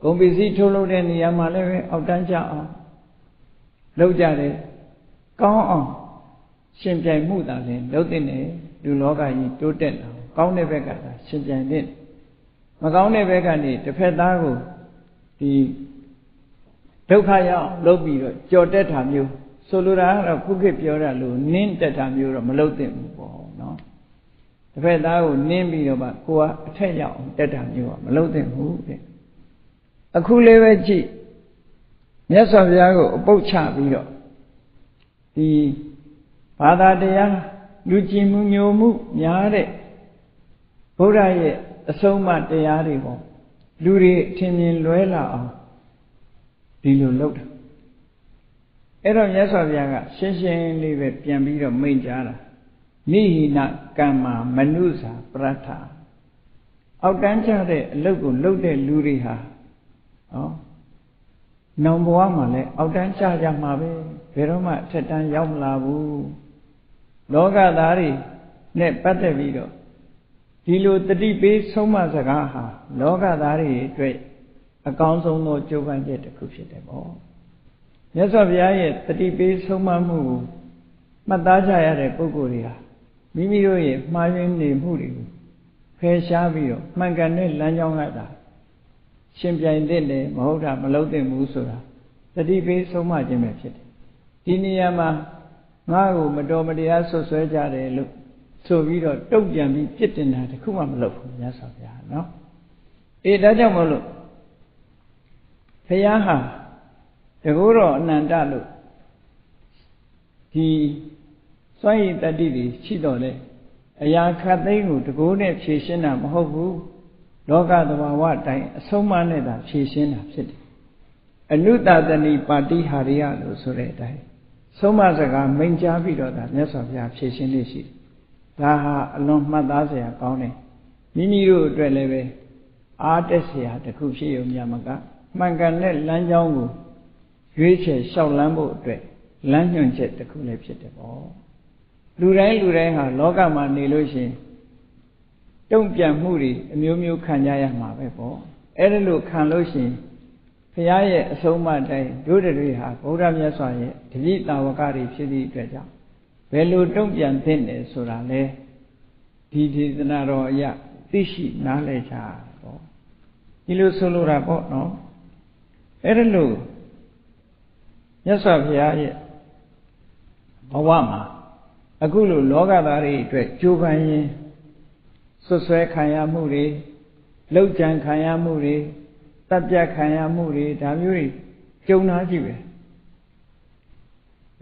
S1: ကုန်ပစ္စည်းထုတ်လုပ်တဲ့နေရာမှာလည်းပဲအောက်တန်းကျအောင်လုပ်ကြတယ်ကောင်းအောင်ရှင်ပြိုင်မှုသာလဲလုပ်တဲ့နေလူလောကကြီးတိုးတက်လာကောင်းတဲ့ဘက်ကသာရှင်ပြိုင်တဲ့မကောင်းတဲ့ဘက်ကနေတစ်ဖက်သားကိုဒီဒုက္ခရောက်လုပ်ပြီးတော့ကြော်တက်တာမျိုးဆိုလိုတာကတော့ခုခေတ်ပြောတာလို့နင်းတက်တာမျိုးတော့မလုပ်သင့်ဘူးပေါ့နော်တစ်ဖက်သားကိုနင်းပြီးတော့မှကိုကအထက်ရောက်အောင်တက်တာမျိုးကမလုပ်သင့်ဘူးတဲ့အခုလေးပဲကြည့်မြတ်စွာဘုရားကိုအပုတ်ချပြီးတော့ဒီဘာသာတရားလူကြည်မှုညိုမှုများတဲ့ဘုရားရဲ့အဆုံးအမတရားတွေပေါ့လူတွေအထင်မြင်လွဲလာအောင်ဒီလိုလုပ်တာအဲ့တော့မြတ်စွာဘုရားကရှင်းရှင်းလေးပဲပြန်ပြီးတော့မိန့်ကြားတာနိဟိနကမ္မာမနုစာပရထအောက်တန်းကျတဲ့အလုပ်ကိုလုပ်တဲ့လူတွေဟာနောင်ဘဝမှာလည်းအောက်တန်းကျကြမှာပဲဘယ်တော့မှအထက်တန်းရောက်မလာဘူးလောကသားတွေနဲ့ပတ်သက်ပြီးတော့ဒီလိုတတိပေးဆုံးမစကားဟာလောကသားတွေအတွက်အကောင်းဆုံးသောကြိုးပမ်းချက်တစ်ခုဖြစ်တယ်ပေါ့မြတ်စွာဘုရားရဲ့တတိပေးဆုံးမမှုကိုမှတ်သားကြရတဲ့ပုဂ္ဂိုလ်တွေဟာမိမိတို့ရဲ့မှားယွင်းနေမှုတွေကိုဖယ်ရှားပြီးတော့မှန်ကန်တဲ့လမ်းကြောင်းကသာရှင်ပြိုင်တဲ့လေမဟုတ်တာမလုပ်သင့်ဘူးဆိုတာတတိပေးဆုံးမခြင်းပဲဖြစ်တယ်ဒီနေရာမှာငါ့ကိုမတော်မတရားဆွဆွဲကြတယ်လို့ဆိုပြီးတော့တုတ်ပြန်ပြီးပြစ်တင်တာတခုမှမလုပ်ဘူးမြတ်စွာဘုရားနော်ဒါကြောင့်မလို့ဘုရားဟာတကူတော်အနန္တလို့ဒီစွမ်းရည်တတ္တိတွေရှိတော်လေအရာခတ်သိမ်းကိုတကူနဲ့ဖြည့်ရှင်းတာမဟုတ်ဘူးလောကသဘာဝအတိုင်းအဆုံးအမနဲ့သာဖြည့်ရှင်းတာဖြစ်တယ်အနုတတနိပါတိဟာရိယလို့ဆိုတဲ့အတိုင်းဆုံးမစကားမိန့်ကြားပြီးတော့ဒါမြတ်စွာဘုရားဖြည့်ရှင်းလေးရှိတယ်ဒါဟာအလွန်မှတ်သားစရာကောင်းတယ်မိမိတို့အတွက်လည်းပဲအားတက်စရာတစ်ခုဖြစ်ရုံများမကမှန်ကန်တဲ့လမ်းကြောင်းကိုရွေးချယ်လျှောက်လန်းဖို့အတွက်လမ်းညွှန်ချက်တစ်ခုလည်းဖြစ်တယ်ပေါ့လူတိုင်းဟာလောကမှာနေလို့ရှိရင်တုံ့ပြန်မှုတွေအမျိုးမျိုးခံကြရမှာပဲပေါ့အဲ့ဒါလို့ခံလို့ရှိရင်ဘုရားရဲ့အဆုံးအမတိုင်းတို့တွေဟာဗုဒ္ဓမြတ်စွာရဲ့တတိတာဝကတွေဖြစ်သည့်အတွက်ကြောင့်ဘယ်လိုတုံ့ပြန်သင့်တယ်ဆိုတာလဲဒီဒေသနာတော်အရာသိရှိနားလည်ကြပေါ့ဒီလိုဆိုလိုတာပေါ့နော်အဲ့ဒါလို့မြတ်စွာဘုရားရဲ့ဘဝမှာအခုလိုလောကသားတွေအတွက်ကြိုးပမ်းရင်းဆွဆွဲခံရမှုတွေလှုပ်ကြံခံရမှုတွေတပ်ပြတ်ခံရမှုတွေဒါမျိုးတွေကြုံနာကြည့်ပဲ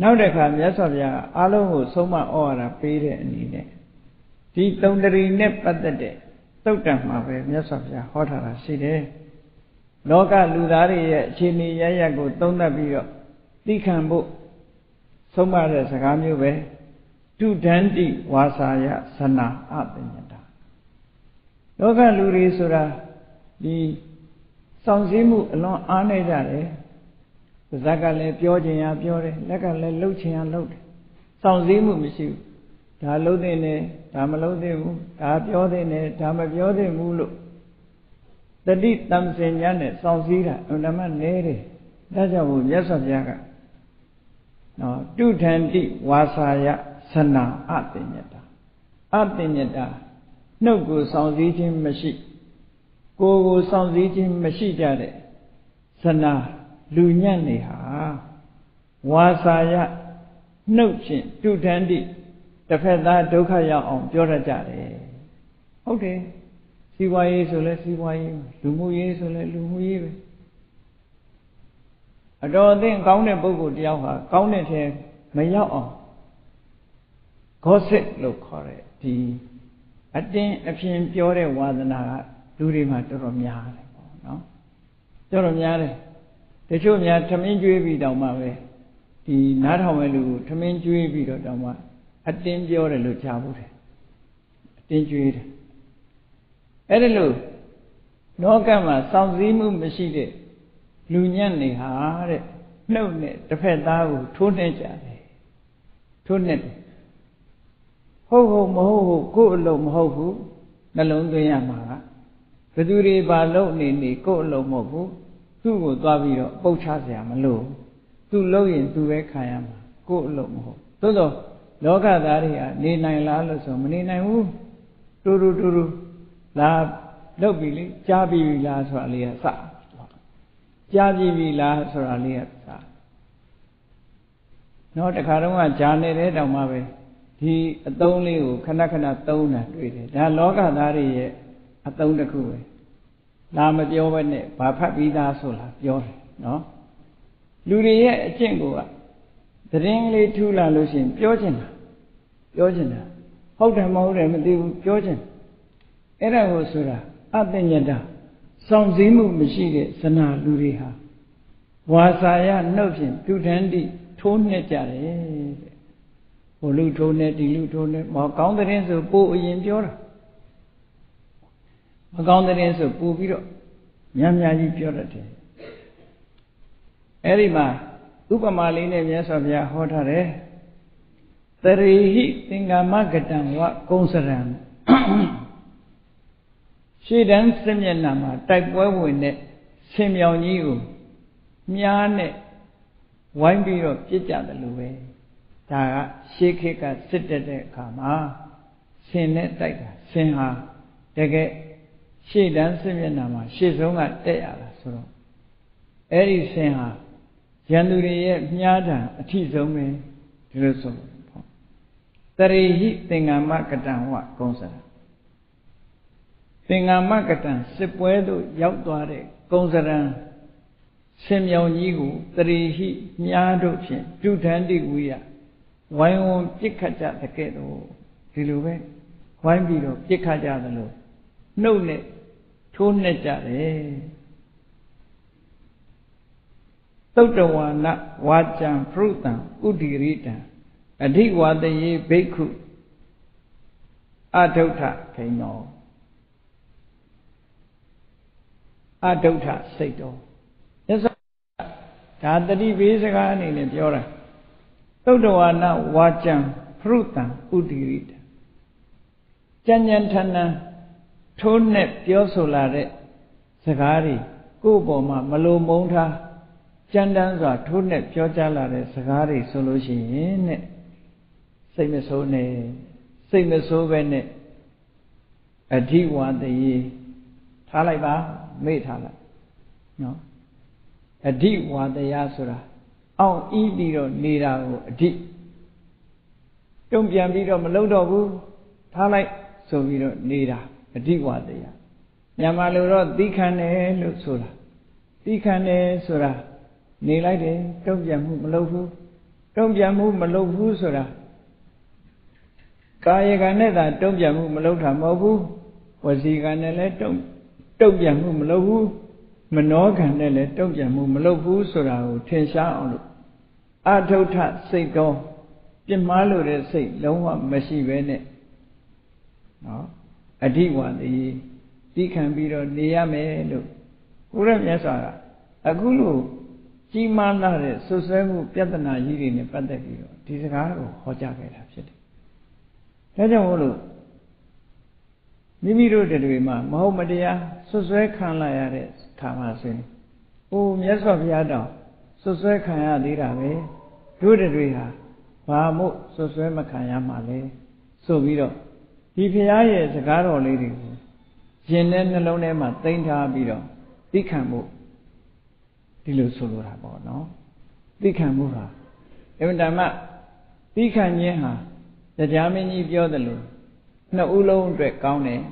S1: နောက်တစ်ခါမြတ်စွာဘုရားအားလုံးကိုဆုံးမဩဝါဒပေးတဲ့အနေနဲ့ဒီသုံးတရီနဲ့ပတ်သက်တဲ့သုတ်တံမှာပဲမြတ်စွာဘုရားဟောထားတာရှိတယ်လောကလူသားတွေရဲ့အခြေအနေရရကိုသုံးသပ်ပြီးတော့သိခံဖို့ဆုံးမတဲ့စကားမျိုးပဲတုဒန္တိဝါစာယသနာအပညတာလောကလူတွေဆိုတာဒီစောင့်စည်းမှုအလွန်အားနေကြတယ်ပါဇက်ကလည်းပြောခြင်းရပြောတယ်လက်ကလည်းလှုပ်ခြင်းရလှုပ်တယ်စောင့်စည်းမှုမရှိဘူးဒါလှုပ်တဲ့နဲ့ဒါမလှုပ်တဲ့ဘူးဒါပြောတဲ့နဲ့ဒါမပြောတဲ့ဘူးလို့တတိတံစင်ညာနဲ့စောင့်စည်းတာအမှန်မှနဲတယ်ဒါကြောင့်မြတ်စွာဘုရားကနော်တုထန္တိဝါစာယသနာအပညတာအပညတာနှုတ်ကိုစောင့်စည်းခြင်းမရှိကိုယ်ကိုစောင့်စည်းခြင်းမရှိကြတဲ့သနာလူညံ့နေဟာဝါစာယ နှုတ်ဖြင့်တုထန္တိတစ်ဖက်သားဒုက္ခရောက်အောင်ပြောတတ်ကြတယ်ဟုတ်တယ်စီးပွားရေးဆိုလဲစီးပွားရေးလူမှုရေးဆိုလဲလူမှုရေးပဲအတော်အသင့်ကောင်းတဲ့ပုဂ္ဂိုလ်တယောက်ဟာကောင်းတဲ့ထဲမရောက်အောင်gossip လို့ခေါ်တဲ့ဒီအတင်းအဖျင်ပြောတဲ့ဝါသနာကလူတွေမှာတော်တော်များတယ်ပေါ့နော်တော်တော်များတယ်တချို့များထမင်းကျွေးပြီးတောင်မှပဲဒီနားထောင်မဲ့လူကိုထမင်းကျွေးပြီးတော့တောင်မှအတင်းပြောတယ်လို့ကြားဘူးတယ်အတင်းကျွေးတယ်အဲ့ဒါလို့လောကမှာစောင့်စည်းမှုမရှိတဲ့လူညံ့နေဟာတဲ့နှုတ်နဲ့တစ်ဖက်သားကိုထိုးနှက်ကြတယ်ထိုးနှက်တယ်ဟုတ်မဟုတ်ကိုယ့်အလုံးမဟုတ်ဘူးနှလုံးသွင်းရမှာကဘယ်သူတွေဘာလုပ်နေကိုယ့်အလုံးမဟုတ်ဘူးသူ့ကိုသွားပြီးတော့ပုတ်ချစရာမလိုသူလုပ်ရင်သူပဲခံရမှာကိုယ့်အလုံးမဟုတ်သို့သောလောကသားတွေကနေနိုင်လားလို့ဆိုမနေနိုင်ဘူးတူလာလုပ်ပြီလေကြားပြီလားဆိုတာလေးကစကြားပြီလားဆိုတာလေးကစတော့တခါတော့ဂျာနေတဲ့တောင်မှပဲဒီအသုံးလေးကိုခဏခဏသုံးတာတွေ့တယ်ဒါလောကသားတွေရဲ့အသုံးတစ်ခုပဲလာမပြောဘဲနဲ့ဘာဖတ်ပြီးသားဆိုလားပြောတယ်နော်လူတွေရဲ့အကျင့်ကိုသတင်းလေးထူလာလို့ရှိရင်ပြောချင်တာဟုတ်တယ်မဟုတ်တယ်မသိဘူးပြောချင်အဲ့ဒါကိုဆိုတာအပညတစောင့်စည်းမှုမရှိတဲ့ဇနာလူတွေဟာဝါစာယနှုတ်ဖြင့်တုထန္တိထိုးနှက်ကြတယ်တဲ့ဟိုလူထိုးနှက်ဒီလူထိုးနှက်မကောင်းတဲ့ဆိုပို့အရင်ပြောတာမကောင်းတဲ့ဆိုပို့ပြီးတော့များကြီးပြောတတ်တယ်အဲ့ဒီမှာဥပမာလေးနဲ့မြတ်စွာဘုရားဟောထားတယ်တရိဟိသင်္ကာမကတံဝကုံစရံရှေ့တန်းစစ်မျက်နှာမှာတိုက်ပွဲဝင်တဲ့ဆင်မြောင်ကြီးကိုမြားနဲ့ဝိုင်းပြီးတော့ပြစ်ကြတယ်လို့ပဲဒါကရှေးခေတ်ကစစ်တက်တဲ့အခါမှာဆင်နဲ့တိုက်တာဆင်ဟာတကယ်ရှေ့တန်းစစ်မျက်နှာမှာရှေ့ဆုံးကတက်ရတာဆိုတော့အဲ့ဒီဆင်ဟာရန်သူတွေရဲ့မြားတံအထိဆုံးပဲဒီလိုဆိုပေါ့တရိဟိသင်္ကာမကတံဝကုံစရသင်္ကာမကတံစစ်ပွဲသို့ရောက်သွားတဲ့ကုံစရံဆင်မြောင်ကြီးကိုတရိဟိမြားတို့ဖြင့်ပြုထန္တိဝိယဝိုင်းဝန်းပြစ်ခတ်ကြတဲ့ကဲ့သို့ဒီလိုပဲဝိုင်းပြီးတော့ပြစ်ခတ်ကြသလိုနှုတ်နဲ့ထိုးနှက်ကြတယ်သုတ္တဝါနဝါကျံဖရုတံဥဒိရိတံအဓိဝါတယေဘိက္ခုအဒုဋ္ဌခိနောအဒုဋ္ဌစိတ်တော်မြတ်စွာဒါတတိဘေးစကားအနေနဲ့ပြောတာသုတ္တဝါနဝါကျံဖရုတံဥဒိရိတံကြံ့ကြံ့ထန်ထန်ထိုးနဲ့ပြောဆိုလာတဲ့စကားတွေကိုယ့်အပေါ်မှာမလိုမုန်းထားကြမ်းတမ်းစွာထိုးနဲ့ပြောကြားလာတဲ့စကားတွေဆိုလို့ရှိရင်နဲ့စိတ်မဆိုးနဲ့စိတ်မဆိုးပဲနဲ့အဓိဝါတယေထားလိုက်ပါမေ့ထားလိုက်နော်အဓိဝါတယဆိုတာအောင့်ဤပြီးတော့နေတာကိုအဓိတုံ့ပြန်ပြီးတော့မလုပ်တော့ဘူးထားလိုက်ဆိုပြီးတော့နေတာအဓိဝါတယမြန်မာလိုတော့သီခံတယ်လို့ဆိုတာသီခံတယ်ဆိုတာနေလိုက်တယ်တုံ့ပြန်မှုမလုပ်ဘူးတုံ့ပြန်မှုမလုပ်ဘူးဆိုတာကာယကံနဲ့သာတုံ့ပြန်မှုမလုပ်တာမဟုတ်ဘူးဝစီကံနဲ့လည်းတုံ့ပြန်မှုမလုပ်ဘူးမနောကံနဲ့လည်းတုံ့ပြန်မှုမလုပ်ဘူးဆိုတာကိုထင်ရှားအောင်လို့အထုဋ္ဌစိတ်တော်ပြစ်မှားလို့တဲ့စိတ်လုံးဝမရှိပဲနဲ့နော်အဓိဝါတည်းသိခံပြီးတော့နေရမယ်လို့ဘုရားမြတ်စွာကအခုလို့ကြီးမားလာတဲ့ဆွဆွဲမှုပြဿနာကြီးတွေနဲ့ပတ်သက်ပြီးတော့ဒီစကားကိုဟောကြားခဲ့တာဖြစ်တယ်။ဒါကြောင့်မို့လို့မိမိတို့တွေမှာမဟုတ်မတရားဆွဆွဲခံလာရတဲ့ခါမှဆိုရင်အိုးမြတ်စွာဘုရားတော်ဆွဆွဲခံရသေးတာပဲတို့တွေဟာဘာမို့ဆွဆွဲမခံရမှာလဲဆိုပြီးတော့ဒီဘုရားရဲ့စကားတော်လေးတွေကိုရင်ထဲနှလုံးထဲမှာသိမ့်ထားပြီးတော့သိခံဖို့ဒီလိုဆိုလိုတာပေါ့နော်သိခံမှုဟာအမှန်တမ်း တိခဏ်ချင်းဟာတရားမင်းကြီးပြောတယ်လို့နှစ်ဦးလုံးအတွက်ကောင်းတယ်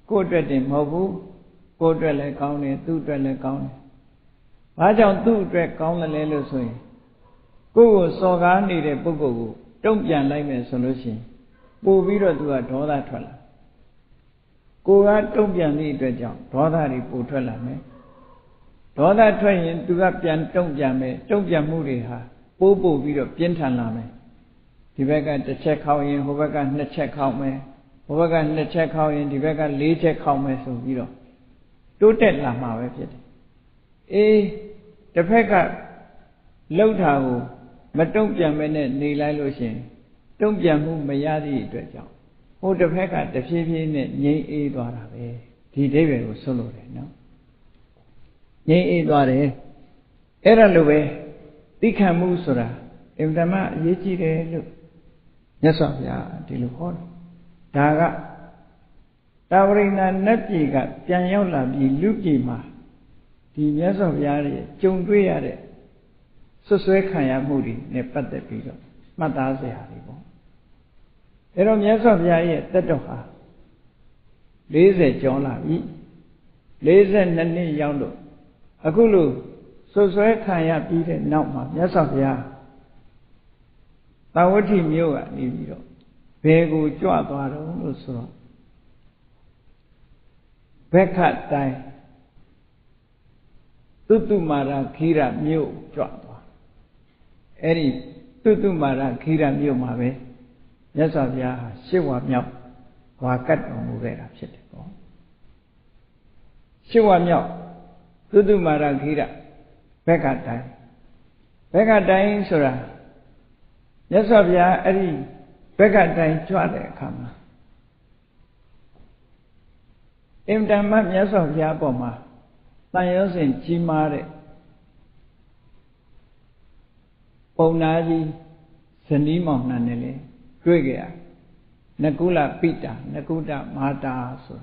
S1: ကိုယ့်အတွက်တင်မဟုတ်ဘူးကိုယ့်အတွက်လည်းကောင်းတယ်သူ့အတွက်လည်းကောင်းတယ်ဘာကြောင့်သူ့အတွက်ကောင်းတယ်လဲလို့ဆိုရင်ကိုယ့်ကိုစော်ကားနေတဲ့ပုဂ္ဂိုလ်ကိုတုံ့ပြန်လိုက်မယ်ဆိုလို့ရှိရင်ပို့ပြီးတော့သူကဒေါသထွက်လာကိုယ်ကတုံ့ပြန်သည့်အတွက်ကြောင့်ဒေါသတွေပို့ထွက်လာမယ်ဒေါသထွက်ရင်သူကပြန်တုံ့ပြန်မယ်တုံ့ပြန်မှုတွေဟာပို့ပြီးတော့ပြင်းထန်လာမယ်ဒီဘက်ကတစ်ချက်ခေါက်ရင်ဟိုဘက်ကနှစ်ချက်ခေါက်မယ်ဟိုဘက်ကနှစ်ချက်ခေါက်ရင်ဒီဘက်ကလေးချက်ခေါက်မယ်ဆိုပြီးတော့တိုးတက်လာမှာပဲဖြစ်တယ်အေးတစ်ဖက်ကလှုပ်တာကိုမတုံ့ပြန်မဲနဲ့နေလိုက်လို့ရှိရင်တုံ့ပြန်မှုမရသည့်အတွက်ကြောင့်ဟိုတစ်ဖက်ကတဖြည်းဖြည်းနဲ့ငြိမ်အေးသွားတာပဲဒီအဓိပ္ပာယ်ကိုဆွလို့တယ်နော်ငြိမ်အေးသွားတယ်အဲ့ဒါလိုပဲသိခံမှုဆိုတာအင်တမအရေးကြီးတယ်လို့မြတ်စွာဘုရားဒီလိုဟောတယ်ဒါကတာဝရိဏနတ်ပြည်ကပြန်ရောက်လာပြီးလူပြည်မှာဒီမြတ်စွာဘုရားရဲ့ကြုံတွေ့ရတဲ့ဆွဆွဲခံရမှုတွေနဲ့ပတ်သက်ပြီးတော့မှတ်သားစရာတွေပေါ့အဲတော့မြတ်စွာဘုရားရဲ့တက်တော်ဟာ40ကျော်လာပြီ42နှစ်ရောက်လို့အခုလို့ဆွဆွဲခံရပြီးတဲ့နောက်မှာမြတ်စွာဘုရားသာဝတိမြို့ကနေပြီးတော့ဘယ်ကိုကြွသွားတော့လို့ဆိုတော့ဘက္ခတိုင်းသုတ္တမာရခိရမြို့ကြွသွားအဲ့ဒီသုတ္တမာရခိရမြို့မှာပဲမြတ်စွာဘုရားဟာရှစ်ဝါမြောက်ဝါကတ်တော်မူခဲ့တာဖြစ်တယ်ပေါ့ရှစ်ဝါမြောက်သုတ္တမာရခိရဘက္ခတိုင်းဆိုတာမြတ်စွာဘုရားအဲ့ဒီဘက္ခတိုင်းကြွတဲ့အခါမှာအင်တမမြတ်စွာဘုရားပေါ်မှာတန်ရုံးစဉ်ကြီးမားတဲ့ပုံနာကြီးဇနီးမောင်နှံနဲ့လေတွေ့ကြရနကုလပိတာနကုတမာတာဆို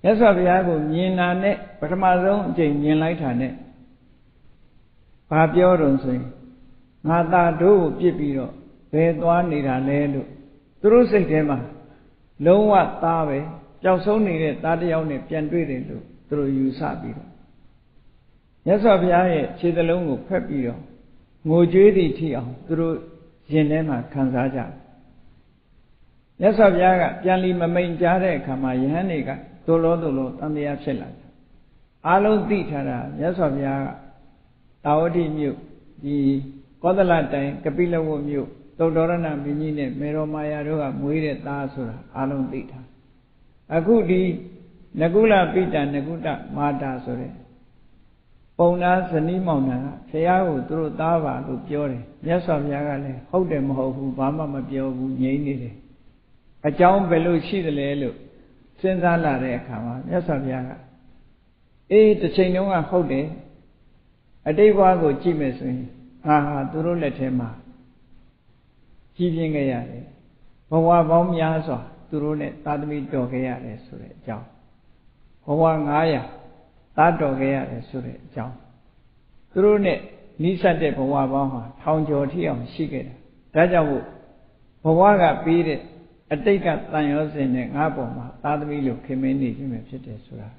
S1: မြတ်စွာဘုရားကိုမြင်တာနဲ့ပထမဆုံးအကြိမ်မြင်လိုက်တာနဲ့ဘာပြောတော့ဆိုရင်ငါသားတို့ကိုပြစ်ပြီးတော့ဘယ်သွားနေတာလဲလို့သူတို့စိတ်ထဲမှာလုံးဝသားပဲပျောက်ဆုံးနေတဲ့သားတစ်ယောက်နဲ့ပြန်တွေ့တယ်လို့သူတို့ယူဆပြီးတော့မြတ်စွာဘုရားရဲ့ခြေသလုံးကိုဖက်ပြီးတော့ငိုကြွေးသည့်ထိအောင်သူတို့ရင်ထဲမှာခံစားကြမြတ်စွာဘုရားကပြန်လီမမိန်ကြားတဲ့အခါမှာယဟန်တွေကသို့လောတန်တရားဖြစ်လာတယ်အားလုံးသိထားတာမြတ်စွာဘုရားကတာဝတိမြို့ဒီကောသလတိုင်းကပိလဝတ်မြို့သုတ္တရဏမင်းကြီးနဲ့မေရောမာယာတို့ကမွေးတဲ့သားဆိုတာအားလုံးသိထားအခုဒီနကုလပိတံနကုတမာတာဆိုတဲ့ပုံနာဇနီးမောင်နှံကဖះကိုသူတို့သားပါလို့ပြောတယ်မြတ်စွာဘုရားကလည်းဟုတ်တယ်မဟုတ်ဘူးဘာမှမပြောဘူးငြိမ်နေတယ်အကြောင်းဘယ်လိုရှိသလဲလို့စဉ်းစားလာတဲ့အခါမှာမြတ်စွာဘုရားကအေးတစ်ချိန်လုံးကဟုတ်တယ်အတိတ်ဘဝကိုကြည့်မယ်ဆိုရင်ဟာသူတို့လက်ထဲမှာကြီးပြင်းခဲ့ရတယ်ဘဝပေါင်းများစွာသူတို့နဲ့သာသမီတော်ခဲ့ရတယ်ဆိုတဲ့အကြောင်းဘဝ900သားတော်ခဲ့ရတယ်ဆိုတဲ့အကြောင်းသူတို့နဲ့နိစ္စတဲ့ဘဝပေါင်းဟာထောင်ကျော်ထိအောင်ရှိခဲ့တယ်ဒါကြောင့်ဘဝကပြီးတဲ့အတိတ်ကတန်ရောစင်နဲ့ငါ့ပေါ်မှာသာသမီလို့ခင်မင်းနေခြင်းပဲဖြစ်တယ်ဆိုတာ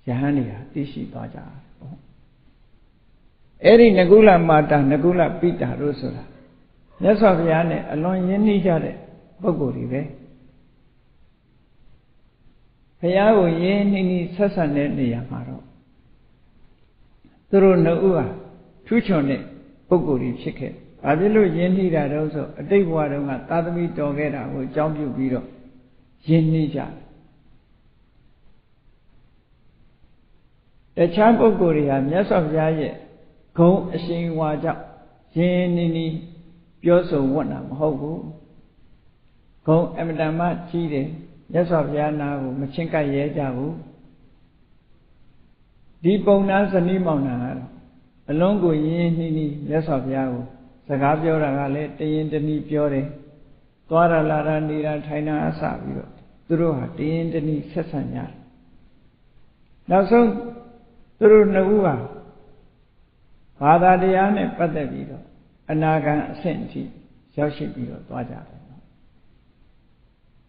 S1: ယဟန်တွေဟာသိရှိသွားကြတယ်ပေါ့အဲ့ဒီနကုလမာတာနကုလပိတာတို့ဆိုတာမြတ်စွာဘုရားနဲ့အလွန်ရင်းနှီးကြတဲ့ပုဂ္ဂိုလ်တွေပဲဘုရားကိုရင်းနှီးနှီးဆက်ဆံတဲ့နေရာမှာတော့သူတို့နှစ်ဦးဟာထူးချွန်တဲ့ပုဂ္ဂိုလ်တွေဖြစ်ခဲ့ဘာဖြစ်လို့ရင်းနှီးတာတော့ဆိုအတိတ်ဘဝတုန်းကသာသမီတော်ခဲ့တာကိုအကြောင်းပြုပြီးတော့ရင်းနှီးကြတယ်တခြားပုဂ္ဂိုလ်တွေဟာမြတ်စွာဘုရားရဲ့ဂုဏ်အရှိန်အဝါကြောင့်ရင်းနှီးနှီးပြောဆိုဝတ်တာမဟုတ်ဘူးဂုဏ်အမတမကြီးတယ်မြတ်စွာဘုရားနာကိုမချင်းကပ်ရဲကြဘူးဒီပုံနာဇနီးမောင်နှံကတော့အလုံးကိုရင်းနှီးနှီးမြတ်စွာဘုရားကိုစကားပြောတာကလည်းတရင်တနည်းပြောတယ်သွားရလာတာနေတာထိုင်တာအစပြီးတော့သူတို့ဟာတရင်တနည်းဆက်ဆံကြတယ်နောက်ဆုံးသူတို့နှစ်ဦးဟာဘာသာတရားနဲ့ပတ်သက်ပြီးတော့ အနာဂံအဆင့်အထိရောက်ရှိပြီးတော့သွားကြတယ်နော်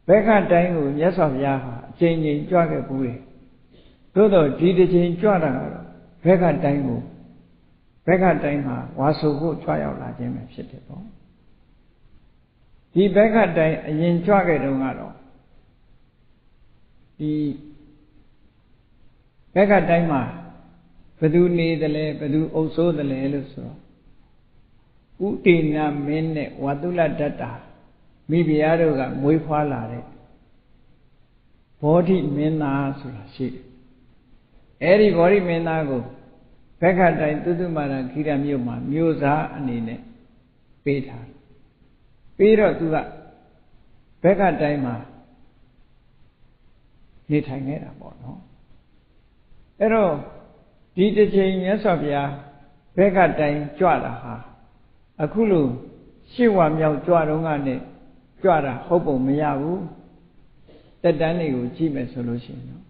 S1: ဘက်ကတိုင်းကိုမြတ်စွာဘုရားဟာအချိန်ချင်းကြွခဲ့ဘူးတယ်သို့တော့ဒီတစ်ချိန်ကြွတာကတော့ဘက်ကတိုင်းကိုဘက်ကတိုင်းမှာဝါဆိုဖို့ကြွရောက်လာခြင်းပဲဖြစ်တယ်ပေါ့ဒီဘက်ကတိုင်းအရင်ကြွခဲ့တုန်းကတော့ဒီဘက်ကတိုင်းမှာဘယ်သူနေတယ်လဲဘယ်သူအုပ်စိုးတယ်လဲလို့ဆိုတော့ဥတေနမင်းနဲ့ဝတုလဒတ္တာမိဖုရားတို့ကမွေးဖွားလာတဲ့ဘောဓိမင်းသားဆိုတာရှိတယ်အဲ့ဒီဘောဓိမင်းသားကိုဘက်ကတိုင်းသုတ္တမရခိရမြို့မှာမြို့စားအနေနဲ့ပေးထားတယ်ပြီးတော့သူကဘက်ကတိုင်းမှာနေထိုင်နေတာပေါ့နော်အဲ့တော့ဒီတစ်ချိန်မြတ်စွာဘုရားဘက်ကတိုင်းကြွတာဟာအခုလို့ရှစ်ဝါမြောက်ကြွတော့ကနဲ့ကြွတာဟုတ်ပုံမရဘူးတက်တန်းတွေကိုကြည့်မယ်ဆိုလို့ရှိရင်တော့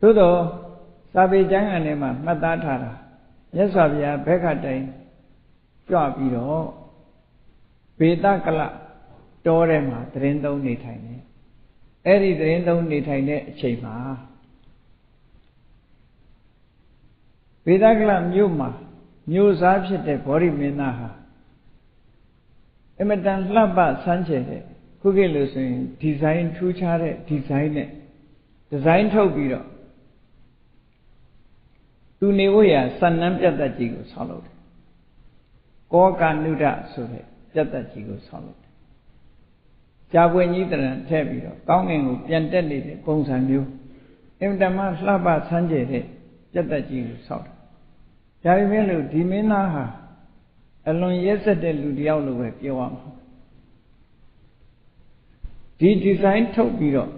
S1: သို့တော့စာပေကျမ်းဂန်ထဲမှာမှတ်သားထားတာမြတ်စွာဘုရားဘက်ကတိုင်းကြွပြီးတော့ဘေတကလတောထဲမှာသရင်သုံးနေထိုင်တယ်အဲ့ဒီသရင်သုံးနေထိုင်တဲ့အချိန်မှာဘေတကလမြို့မှာမြို့စားဖြစ်တဲ့ဘောဓိမင်းသားဟာအမတန်လှပဆန်းကျယ်တဲ့ခုခေတ်လို့ဆိုရင်ဒီဇိုင်းထူးခြားတဲ့ဒီဇိုင်းနဲ့ဒီဇိုင်းထုတ်ပြီးတော့သူနေဝရစဏ္ဏပြတ်သက်ကြီးကိုဆောက်လုပ်တယ်ကောကနုဒဆိုတဲ့ပြတ်သက်ကြီးကိုဆောက်လုပ်တယ်ကြာပွင့်ကြီးတရံထည့်ပြီးတော့ကောင်းငင်ကိုပြန်တက်နေတဲ့ပုံစံမျိုးအင်တမလှပဆန်းကျယ်တဲ့ပြတ်သက်ကြီးကိုဆောက်တယ်ဒါပေမဲ့လို့ဒီမင်းသားဟာအလွန်ရက်စက်တဲ့လူတစ်ယောက်လိုပဲပြောရမှာဒီဒီဇိုင်းထုတ်ပြီးတော့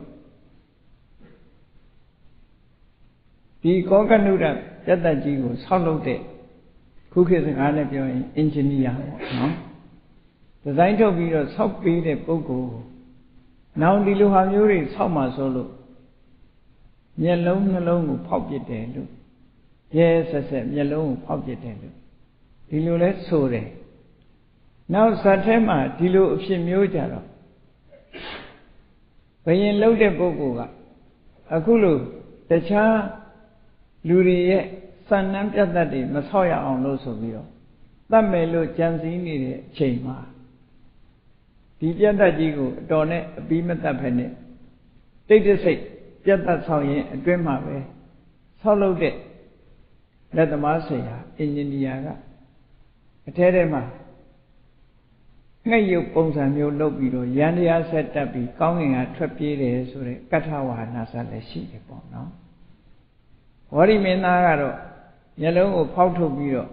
S1: ဒီကောကနုဒပြတ်သက်ကြီးကိုဆောက်လုပ်တဲ့ခုခေတ်စကားနဲ့ပြောရင်အင်ဂျင်နီယာပေါ့နော်ဒီဇိုင်းထုတ်ပြီးတော့ဆောက်ပေးတဲ့ပုဂ္ဂိုလ်နောင်ဒီလိုဟာမျိုးတွေဆောက်မှဆိုလို့မျက်လုံးနှလုံးကိုဖောက်ပစ်တယ်လို့ရဲဆက်ဆက်မျက်လုံးကိုဖောက်ပစ်တယ်လို့ဒီလိုလဲဆိုတယ်နောက်ဇတ်ထဲမှာဒီလိုအဖြစ်မျိုးကြတော့ဘယင်လှုပ်တဲ့ပုဂ္ဂိုလ်ကအခုလိုတခြားလူတွေရဲ့စံနှံပြတ်သက်တွေမဆောက်ရအောင်လို့ဆိုပြီးတော့တတ်မယ်လို့ကြံစည်နေတဲ့အချိန်မှာဒီပြတ်သက်ကြီးကိုအတော်နဲ့အပြီးမတတ်ဖက်နဲ့တိတ်တဆိတ်ပြတ်သက်ဆောင်ရင်အတွင်းမှာပဲဆောက်လုပ်တဲ့လက်သမားဆရာအင်ဂျင်နီယာကအထဲထဲမှာငှက်ရုပ်ပုံစံမျိုးလုပ်ပြီးတော့ရန်တရားဆက်တက်ပြီးကောင်းကင်ကထွက်ပြေးတယ်ဆိုတဲ့ကထဝါနာစလည်းရှိတယ်ပေါ့နော်ဘောဓိမင်းသားကတော့မျက်လုံးကိုဖောက်ထုတ်ပြီးတော့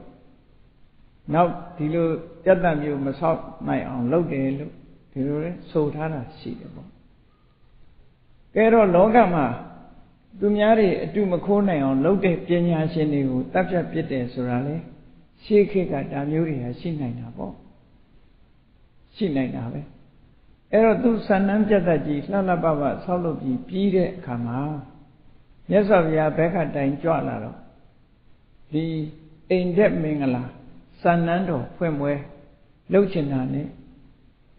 S1: နောက်ဒီလိုပြတ်သက်မျိုးမဆောက်နိုင်အောင်လုပ်တယ်လို့ဒီလိုလဲဆိုထားတာရှိတယ်ပေါ့ကဲတော့လောကမှာသူများတွေအတုမခိုးနိုင်အောင်လုပ်တဲ့ပညာရှင်တွေကိုတတ်ဖြတ်ပစ်တယ်ဆိုတာလေရှေးခေတ်ကဒါမျိုးတွေဟာရှိနိုင်တာပေါ့ရှိနိုင်တာပဲအဲ့တော့သူစံနှံပြတ်သက်ကြီးလှလှပပဆောက်လုပ်ပြီးတဲ့အခါမှာမြတ်စွာဘုရားဘက်ကတိုင်ကြွလာတော့ဒီအိမ်တက်မင်္ဂလာစံနှံတော်ဖွင့်ပွဲလှုပ်ချင်တာနဲ့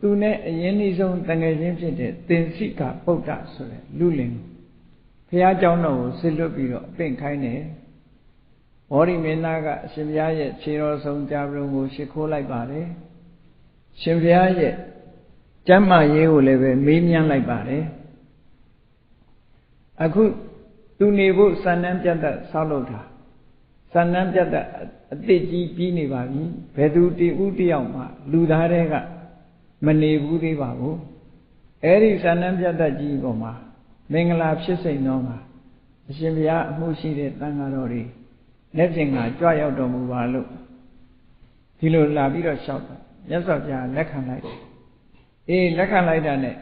S1: သူနဲ့အရင်နှီးဆုံးတန်ငယ်ချင်းဖြစ်တဲ့သင်္စိကပုဒ္ဒဆိုတဲ့လူလင်ဘုရားကျောင်းတော်ကိုဆစ်လွတ်ပြီးတော့အပင့်ခိုင်းတယ်ဘောဓိမင်းသားကအရှင်ဘုရားရဲ့ခြေတော်ဆုံးကြာပရုံကိုရှိခိုးလိုက်ပါတယ်ရှင်ဘုရားရဲ့ကျမ်းမာရေးကိုလည်းပဲမေးမြန်းလိုက်ပါတယ်အခုသူနေဖို့စံနှံပြတ်သက်ဆောက်လုပ်တာစံနှံပြတ်သက်အသစ်ကြီးပြီးနေပါပြီဘယ်သူတဦးတယောက်မှလူသားတွေကမနေဘူးသေးပါဘူးအဲ့ဒီစံနှံပြတ်သက်ကြီးပေါ်မှာမင်္ဂလာဖြစ်စိမ့်သောမှာအရှင်ဘုရားအမှုရှိတဲ့တန်ဃာတော်တွေလက်ဖြင့်ကကြွရောက်တော်မူပါလို့ဒီလိုလာပြီးတော့လျှောက်တော့မြတ်စွာဘုရားလက်ခံလိုက်တယ်အေးလက်ခံလိုက်တာနဲ့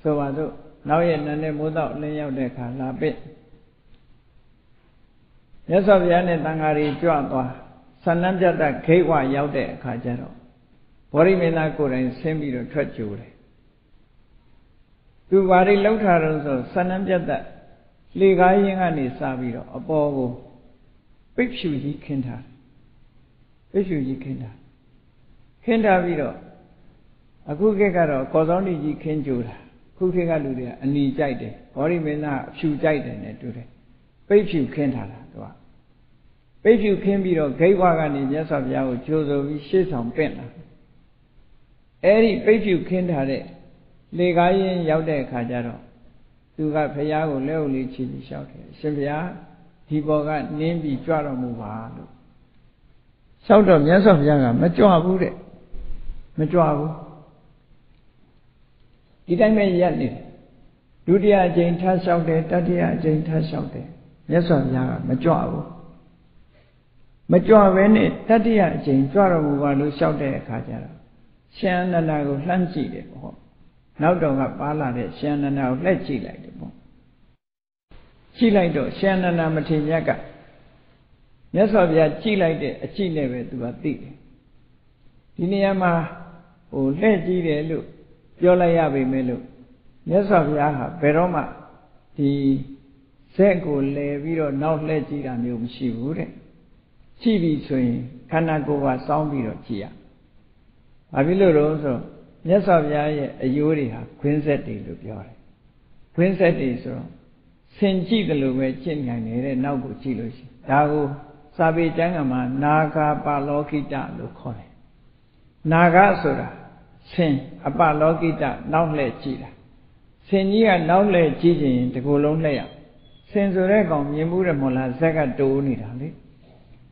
S1: ဆိုပါစို့နောက်ရက်နဲ့မိုးတော့လင်းရောက်တဲ့အခါလာပစ်မြတ်စွာဘုရားနဲ့တန်ဃာတွေကြွသွားဆန္ဒပြတ်ဂိတ်ဝရောက်တဲ့အခါကျတော့ဘောဓိမင်းသားကိုယ်တိုင်ဆင်းပြီးတော့ထွက်ကြိုတယ်သူဘာတွေလောက်ထားတော့ဆိုဆန္ဒပြတ်လေကားရင်ကနေစပြီးတော့အပေါ်ကိုပိတ်ဖြူကြီးခင်းထားပိတ်ဖြူကြီးခင်းထား Kinta Vido Akukaro, Kosoni Kinjura, Kukika Ludia, and Ni Jaide, Orimena, Shu Jaiden to the Baby Kentara. Baby Kimbiro, Gaywagan in Yasavia, Jozo, Shis on Penna. Eri Baby Kentare, Legayan Yaude Kajaro. Tu got Payago, Leoli Chili shouted. Sylvia, he boga, name be Jara Muvalo. Shout of Yasavia, Majoa Bude. Majoa. Did I make yet? Dudia Jane Tash out there, Tadia Jane Tash out there. Yasavia, Majoa. Majoa Vene, Tadia Jane, Jara Muvalo shouted Kajara. Shan and I will fancy it. Now don't have Pala, Shan and now let she like the bone. She like the Shan and Amatiniaga. Yes, of ya, she like it, a she never to a thing. Diniama, oh, let ye look, Yolayabi melu. Yes, of Yaha, Peroma, the Sego Leviro, now let ye and you she would. She be swing, Kanagoa, Soundbiro Chia. Avilo Roso. Yes, of Yaya, a Yuria, Quincetti to Piore. Quincetti so. Senchi the Lume Chin and now go Chilos. Dago, Sabi Jangama, Naga Balokita Lucone. Naga Sura, Sin, a Balokita, now let Chida. Senia now let Chijin, the Golon layer. Sensoregom, Yamura Mola, Zaga do Nidali.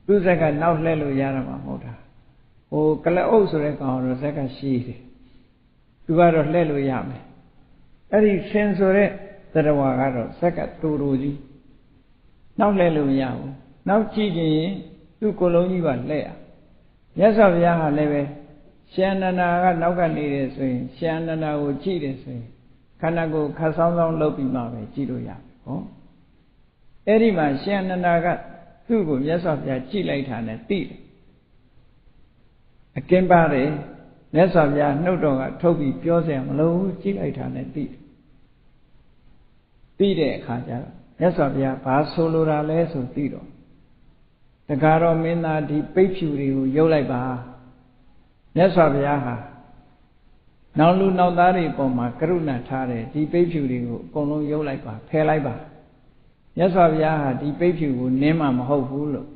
S1: Do Zaga now lelo Yarama Mota. O Kala Osuregon or Zaga Sheet. You are a lelo yame. Any sensore that a wagaro, Saka to Ruji. Now lelo yam. Now cheating to Coloniva layer. Yes, of Yaha leve. Shanana Naga needed swing. Shanana would cheat and swing. Kanago Kasam Lopi Mame, Chido Yam. Oh, Erima Shananaga, Tugo, yes, of ya chilate and a teeth. A Kimbare. Yes, of ya, no dog, Toby, Piosam, low, chilate and a teeth. Tide Kaja. Yes, of ya, pass solura less of Tido. The Garo Mina di Pechuri, Yolaiba. Yes, of Yaha. Now, Lu now Dari Poma, Karuna Tare, di Pechuri, Kono Yolaiba, Pelaiba. Yes, of Yaha, di Pechu, Nema Mahofulo.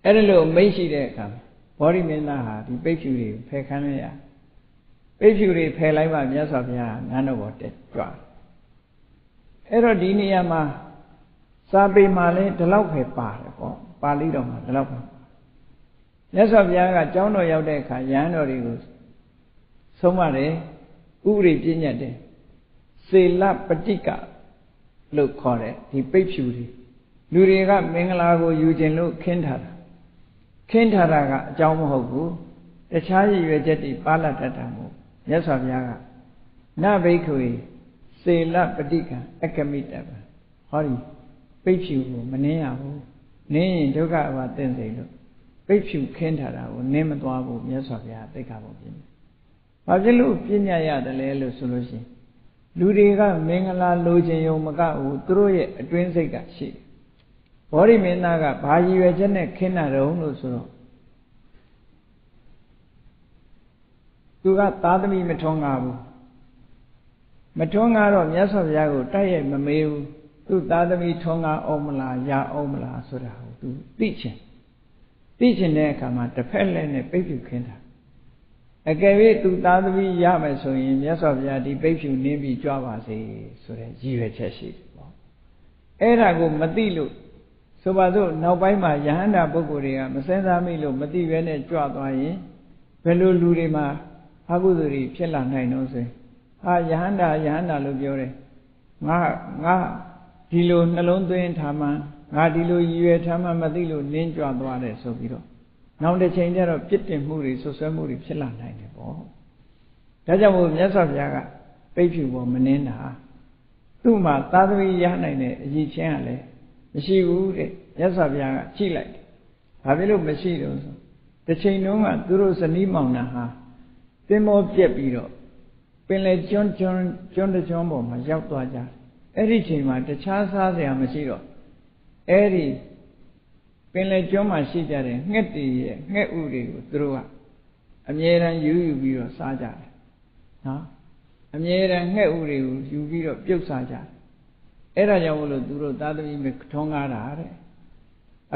S1: Erelo Meshi there come. Body Mina, the Pechuri, Pecania. Pechuri, Pelaiba, yes, of Yaha, none of what that draw. Erodiniama Sabi Male, the Laupe Palidoma, the Laupe. Yes, of Yaga, Jono Yodeka, Yano Rigus. Somare, Uri Jinyade, Sela Patika, look for it, the Pechuri. Luriga, Mengalago, Eugene Luke, Kentara. Kentaraga, Jaumohogu, the Chaji Vegeti, Palatatamu. Yes, of Yaga. Na Bakui. Say la Patika, Ekamita, Hori, Pechu, Manea, Nay, Doga, what then they look. Pechu, Kentara, name it Wabu, yes of ya, take up of him. Pajalu, Pinya, the Lelo solution. Ludiga, Mengala, Lojin, Yomaga, throw it a twin sega sheep. Body Menaga, Bayi, Vegene, Kenaro, no so. Tuga, Tadami Metongabu. Matonga, yes of Yago, Taye Mameu, to Dadami Tonga Omala, Ya Omala, Soda, to teaching. Teaching there come at the Pell and a baby kinda. I gave it to Dadami Yama, so in yes of Yadi, baby name Java, say, so that you had chesed. Erago Madilu, so Bado, now by my Yahanda Bogoria, Masenda Milo, Madi Vene Joabai, Pelu Lurima, Haguduri, Pella Nine, Yahanda Lubiore. Nga Dilo Nalonto in Tama, Nadilo Yue Tama Madilo, Ninja Dware, so Vido. Now the changer of Pitin Muri, so Samuri Chilla 94. Tajamu, yes of Yaga, baby woman in her. Tuma, Tadri Yanane, Yi Chanle, she would, yes of Yaga, Chile. Havilo Messidos. The chain no one, Duros and Nimona. Then more Jepido. Pele John the Jumbo, my Yapwaja. Everything, my the Chasa, the Amashiro. Eri Pele Joma Shijare, Neti, Net Uri, Drua. အမြဲတမ်းယူပြီးတော့စားကြတယ်နော်အမြဲတမ်းငှက်ဥတွေကိုယူပြီးတော့ပြုတ်စားကြတယ်အဲ့ဒါကြောင့်မလို့သူတို့သားသမီးတွေထွန်းကားတာတဲ့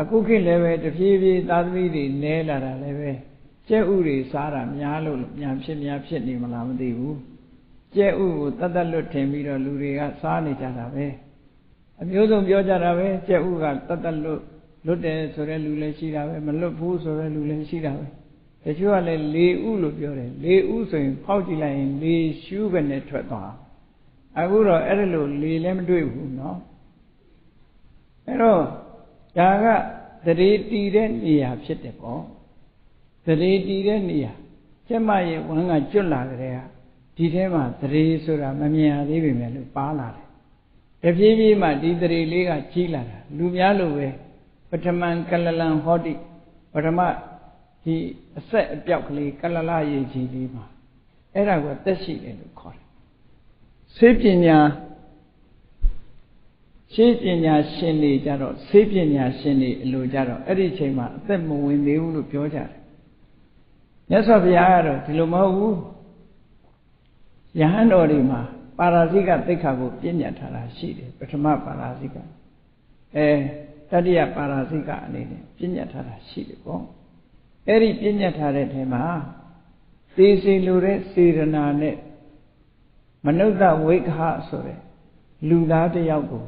S1: အခုခေတ်လည်းပဲတဖြည်းဖြည်းသားသမီးတွေနဲလာတာလည်းပဲကျက်ဥတွေစားတာများလို့များဖြစ်နေမလားမသိဘူးကျက်ဥကိုတတ်တတ်လွတ်ထင်ပြီးတော့လူတွေကစားနေကြတာပဲအမျိုးစုံပြောကြတာပဲကျက်ဥကတတ်တတ်လွတ်တယ်ဆိုတဲ့လူလည်းရှိတာပဲမလွတ်ဘူးဆိုတဲ့လူလည်းရှိတာပဲတချို့ကလည်းလေဥလို့ပြောတယ်လေဥဆိုရင်ဖောက်ကြည့်လိုက်ရင်လေရှူးပဲနဲ့ထွက်သွားအခုတော့အဲ့ဒါလို့လေလည်းမတွေ့ဘူးเนาะအဲ့တော့ဒါကသတိတည်တဲ့နေရာဖြစ်တယ်ပေါ့သတိတည်တဲ့နေရာကျမရဲ့ဝမ်းကကျွတ်လာကြတဲ့ကဒီထဲမှာသတိဆိုတာမမြင်ရသေးပေမဲ့လို့ပါလာတယ်တဖြည်းဖြည်းမှဒီသတိလေးကကြီးလာတာလူများလို့ပဲပထမံကလလံဟောတိပထမဒီအဆက်အပြောက်ကလေးကလလရေကြီးလေးမှာအဲ့ဒါကိုသက်ရှိတယ်လို့ခေါ်တယ်ဆေးပညာရှင်းပညာရှင်တွေကြတော့ဆေးပညာရှင်တွေအလိုကြတော့အဲ့ဒီချိန်မှာအသက်မဝင်သေးဘူးလို့ပြောကြတယ်မြတ်စွာဘုရားကတော့ဒီလိုမဟုတ်ဘူးယဟန်တော်တွေမှာပါရာဇိကသိက္ခာကိုပြည့်ညတ်ထားတာရှိတယ်ပထမပါရာဇိကတတိယပါရာဇိကအနေနဲ့ပြည့်ညတ်ထားတာရှိတယ်ပေါ့အဲ့ဒီပြည့်ညတ်ထားတဲ့ထဲမှာသေစီလိုတဲ့စေရနာနဲ့မနုဿဝိက္ခဆိုတဲ့လူသားတစ်ယောက်ကို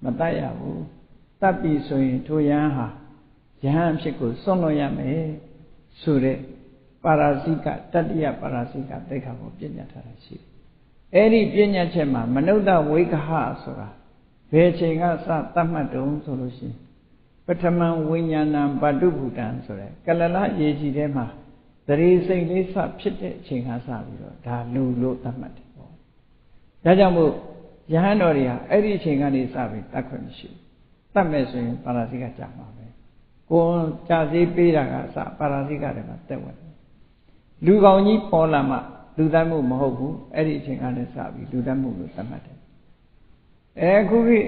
S1: မတတ်ရဘူးတတ်ပြီဆိုရင်ထိုယဟန်ဟာယဟန်အဖြစ်ကိုစွန့်လွတ်ရမယ်ဆိုတဲ့ပါရာဇိကတတိယပါရာဇိကသိက္ခာကိုပြည့်ညတ်ထားတာရှိတယ်အဲ့ဒီပြည့်ညတ်ချက်မှာမနုဿဝိက္ခဆိုတာဘယ်ချိန်ကစသတ်မှတ်တုံးဆိုလို့ရှိရင်ပထမဝိညာဏံဗတ္တုဗုတံဆိုတဲ့ကလလရေကြီးထဲမှာသတိစိတ်လေးစဖြစ်တဲ့အချိန်ကစပြီးတော့ဒါလူလို့သတ်မှတ်တယ်ပေါ့ဒါကြောင့်မို့ယဟန်တော်တွေဟာအဲ့ဒီအချိန်ကနေစပြီးတတ်ခွင့်မရှိဘူးတတ်မယ်ဆိုရင်ပါရာဇိကကြာမှာပဲကိုယ်ကြာစေးပေးတာကစပါရာဇိကတွေမှာတက်ဝင်လူကောင်ကြီးပေါ်လာမှလူတတ်မှုမဟုတ်ဘူးအဲ့ဒီအချိန်ကနေစပြီးလူတတ်မှုလို့သတ်မှတ်တယ်အခုခေတ်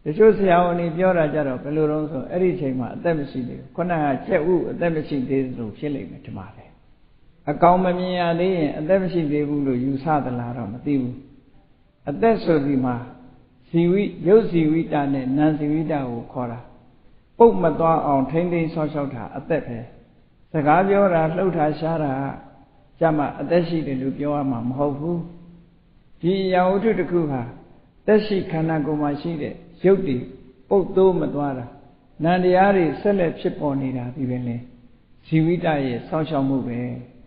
S1: တချို့ဆရာဝန်တွေပြောတာကြတော့ဘယ်လိုတုံးဆိုအဲ့ဒီအချိန်မှာအသက်မရှိသေးဘူးခုနကကျက်ဥအသက်မရှိသေးလို့ဖြစ်လိမ့်မယ်ဒီမှာပဲအကောင်မမြင်ရသေးရင်အသက်မရှိသေးဘူးလို့ယူဆသလားတော့မသိဘူးအသက်ဆိုဒီမှာဇီဝိရုပ်ဇီဝိတနဲ့နာမ်ဇီဝိတကိုခေါ်တာပုတ်မသွားအောင်ထိမ့်သိမ်းဆောက်ရှောက်တာအသက်ပဲစကားပြောတာလှုပ်တာရှားတာကြမှာအသက်ရှိတယ်လို့ပြောရမှာမဟုတ်ဘူးဒီအရာဝတ္ထုတစ်ခုဟာသက်ရှိခန္ဓာကိုယ်မှာရှိတဲ့ရုပ်တွေပုတ်သိုးမသွားတာနံတရားတွေဆက်လက်ဖြစ်ပေါ်နေတာဒီပဲလေဇီဝိတရဲ့ဆောက်ရှောက်မှုပဲ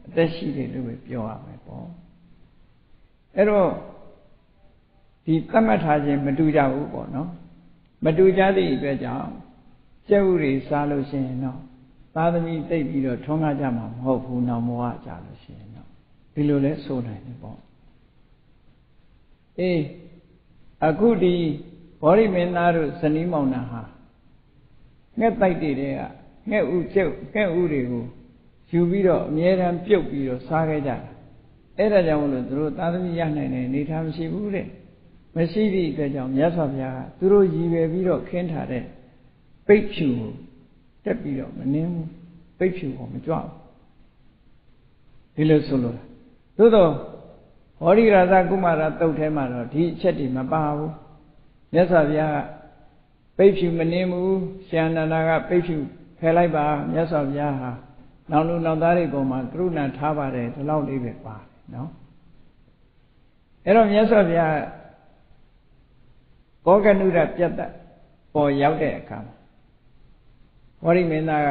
S1: အသက်ရှိတယ်လို့ပဲပြောရမယ်ပေါ့အဲ့တော့ဒီသတ်မှတ်ထားခြင်းမတူကြဘူးပေါ့နော်မတူကြသည့်အတွက်ကြောင့်ကျက်ဥတွေစားလို့ရှိရင်တော့သားသမီးတိတ်ပြီးတော့ထွန်းကားကြမှာမဟုတ်ဘူးနောက်မောဟကြလို့ရှိရင်တော့ဒီလိုလဲဆိုနိုင်တယ်ပေါ့အခုဒီဘောရိမင်းသားတို့ဇနီးမောင်နှံဟာငှက်တိုက်တွေကငှက်ဥကျုပ်ငှက်ဥတွေကိုယူပြီးတော့အမြဲတမ်းပြုတ်ပြီးတော့စားခဲ့ကြတာအဲ့ဒါကြောင့်မလို့သူတို့သားသမီးရနိုင်တဲ့အနေထားမရှိဘူးတဲ့မရှိသည့်အတွက်ကြောင့်မြတ်စွာဘုရားကသူတို့ရည်ရွယ်ပြီးတော့ခင်းထားတဲ့ပိတ်ဖြူကိုတက်ပြီးတော့မနှင်းဘူးပိတ်ဖြူကိုမကြွဘူးဒီလိုဆိုလို့သို့တော့ဟောရိရာဇကုမာရတုတ်ထဲမှာတော့ဒီအချက်တွေမပါဘူးမြတ်စွာဘုရားကပိတ်ဖြူမနှင်းဘူးရှင်အနန္ဒာကပိတ်ဖြူဖယ်လိုက်ပါမြတ်စွာဘုရားဟာနောက်လူနောက်သားတွေပေါ်မှာကရုဏာထားပါတယ်ဒီလောက်လေးပဲပါတယ်နော်အဲ့တော့မြတ်စွာဘုရားကောကနုရပြတ်တပေါ်ရောက်တဲ့အခါမှာဝရိမင်းသားက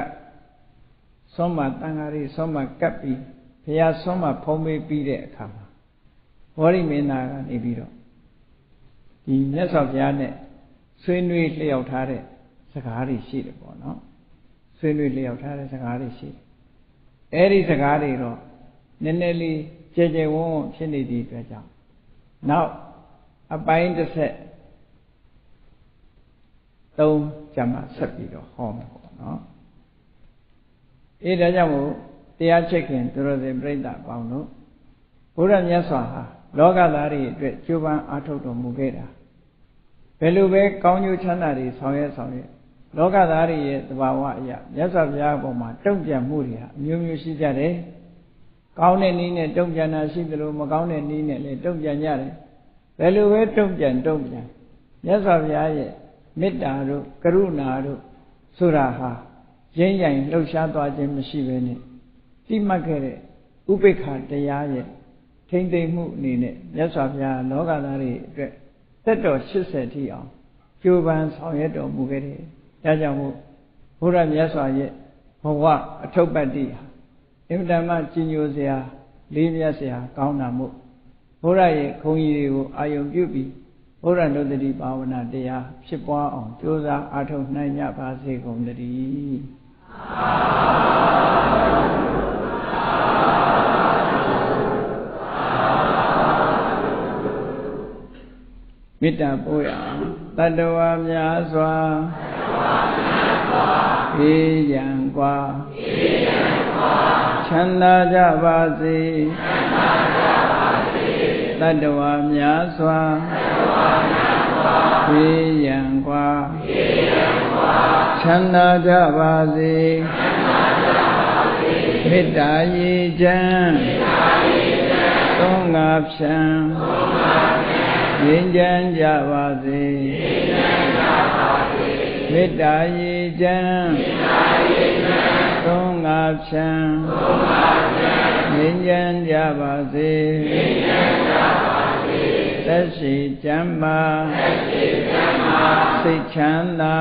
S1: သွမ်းမတန်ဃာတွေသွမ်းမကပ်ပြီးဘုရားသွမ်းမဖုံးပေးပြီးတဲ့အခါမှာဝရိမင်းသားကနေပြီးတော့ဒီမြတ်စွာဘုရားနဲ့ဆွေးနွေးလျှောက်ထားတဲ့စကားတွေရှိတယ်ပေါ့နော်ဆွေးနွေးလျှောက်ထားတဲ့စကားတွေရှိတယ်အဲ့ဒီစကားတွေတော့နည်းနည်းလေးကြဲကြဲဝန်းဝန်းဖြစ်နေသည့်အတွက်ကြောင့်နောက်အပိုင်းတစ်ဆက်သုံးကြမှာဆက်ပြီးတော့ဟောမယ်ပေါ့နော်ဒါကြောင့်မို့တရားချက်ခင်သူတော်စင်ပြိဿအပေါင်းတို့ဘုရားမြတ်စွာဟာလောကသားတွေအတွက်ကြိုးပမ်းအားထုတ်တော်မူခဲ့တာဘယ်လိုပဲကောင်းကျိုးချမ်းသာတွေဆောင်ရွက်လောကသားတွေရဲ့သဘာဝအရာမြတ်စွာဘုရားအပေါ်မှာတုံ့ပြန်မှုတွေဟာအမျိုးမျိုးရှိကြတယ် ကောင်းတဲ့နည်းနဲ့တုံ့ပြန်တာရှိသလိုမကောင်းတဲ့နည်းနဲ့လည်းတုံ့ပြန်ကြတယ်ဘယ်လိုပဲတုံ့ပြန်မြတ်စွာဘုရားရဲ့မေတ္တာတို့ကရုဏာတို့ဆိုတာဟာရင်းရင်လှုပ်ရှားသွားခြင်းမရှိဘဲနဲ့တိမှတ်ခဲ့တဲ့ဥပိ္ပခာတရားရဲ့ထိမ့်သိမ့်မှုအနေနဲ့မြတ်စွာဘုရားလောကသားတွေအတွက်သက်တော်80ထိအောင်ကြိုးပမ်းဆောင်ရွက်တော်မူခဲ့တယ်။ဒါကြောင့်မို့ဘုရားမြတ်စွာရဲ့ဘဝအထုပ္ပတ္တိဟာအင်မတန်မှကြီးညိုစရာလေးမြတ်စရာကောင်းတာမို့ဘုရားရဲ့ခုံကြီးတွေကိုအာယုံပြုပြီးဘုရားနုတ္တိဘာဝနာတရားဖြစ်ပွားအောင်ကြိုးစားအားထုတ်နိုင်ကြပါစေကုန်သတည်းမေတ္တာပို့ရအောင်တတ္တဝါများစွာအေးရန်กว่าချမ်းသာကြပါစေတတ္တဝါများစွာအေးရန်กว่าချမ်းသာကြပါစေမေတ္တာရေချမ်းသုံးငါဖြံငြိမ်းချမ်းကြပါစေမေတ္တာရေချမ်းသုံးငါဖြံငြိမ်းချမ်းကြပါစေသက်ရှိကျမ်းမာစိတ်ချမ်းသာ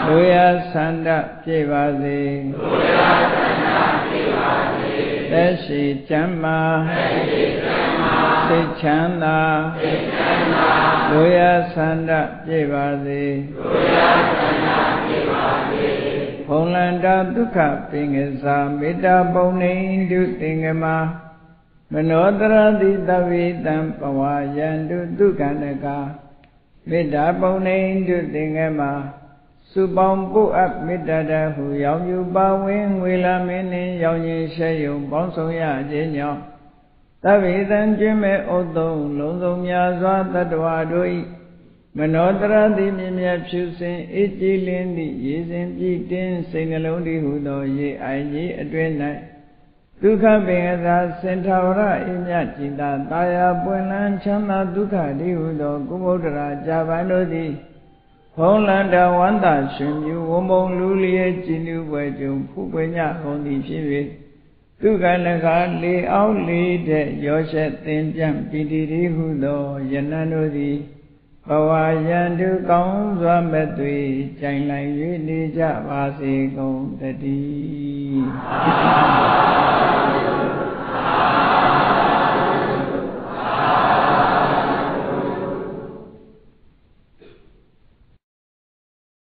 S1: လူရဆန္ဒပြည့်ပါစေသက်ရှိကျမ်းမာစိတ်ချမ်းသာလူရဆန္ဒပြည့်ပါစေဘုံလန္တာဒုက္ခပင်ကစားမေတ္တာပုံနေတုသင်္ကမမနောတရတိတဝိတံပဝါယန္တုဒုက္ခနကမေတ္တာပုံနေတုသင်္ကမစုပေါင်းပုအပ်မေတ္တာတဟုရောင်ယူပါဝင်ငွေလာမင်းနှင့်ရောင်ရင်ရှဲယုံပေါင်းဆောင်ရခြင်းကြောင့်သဗ္ဗေတံကျွင်းမဲ့ဥသုံးလုံးစုံများစွာတတ္တဝါတို့၏မနောတရတိမြင်မြတ်ဖြူစင်အေးကြည်လင်းသည့်ရေစဉ်ပြည့်တင်းစိတ်နှလုံးတည်ဟုသောရေအိုင်ကြီးအတွင်း၌ဒုက္ခပင်ကသာစင်ထာဝရအမြတ်จิตတာယာပွင့်လန်းချမ်းသာဒုက္ခတည်ဟုသောကုမုဒ္ဒရာဇာပန်တို့သည်ဘုံလန္တဝန္တာရှင်မြူဝမုံလူလျက်ကြည်နူးပွဲကြုံဖူးပွင့်ညကုန်သည်ဖြစ်၍ဒုက္ခနခလေအောင်လေတဲ့ရောရှက်သင်ပြန့်ပိတိတိဟုသောယနံတို့သည်ဘဝယန္တုကောင်းစွာမဲ့သွေကြိုင်လိုက်၍နေကြပါစေကုန်တည်း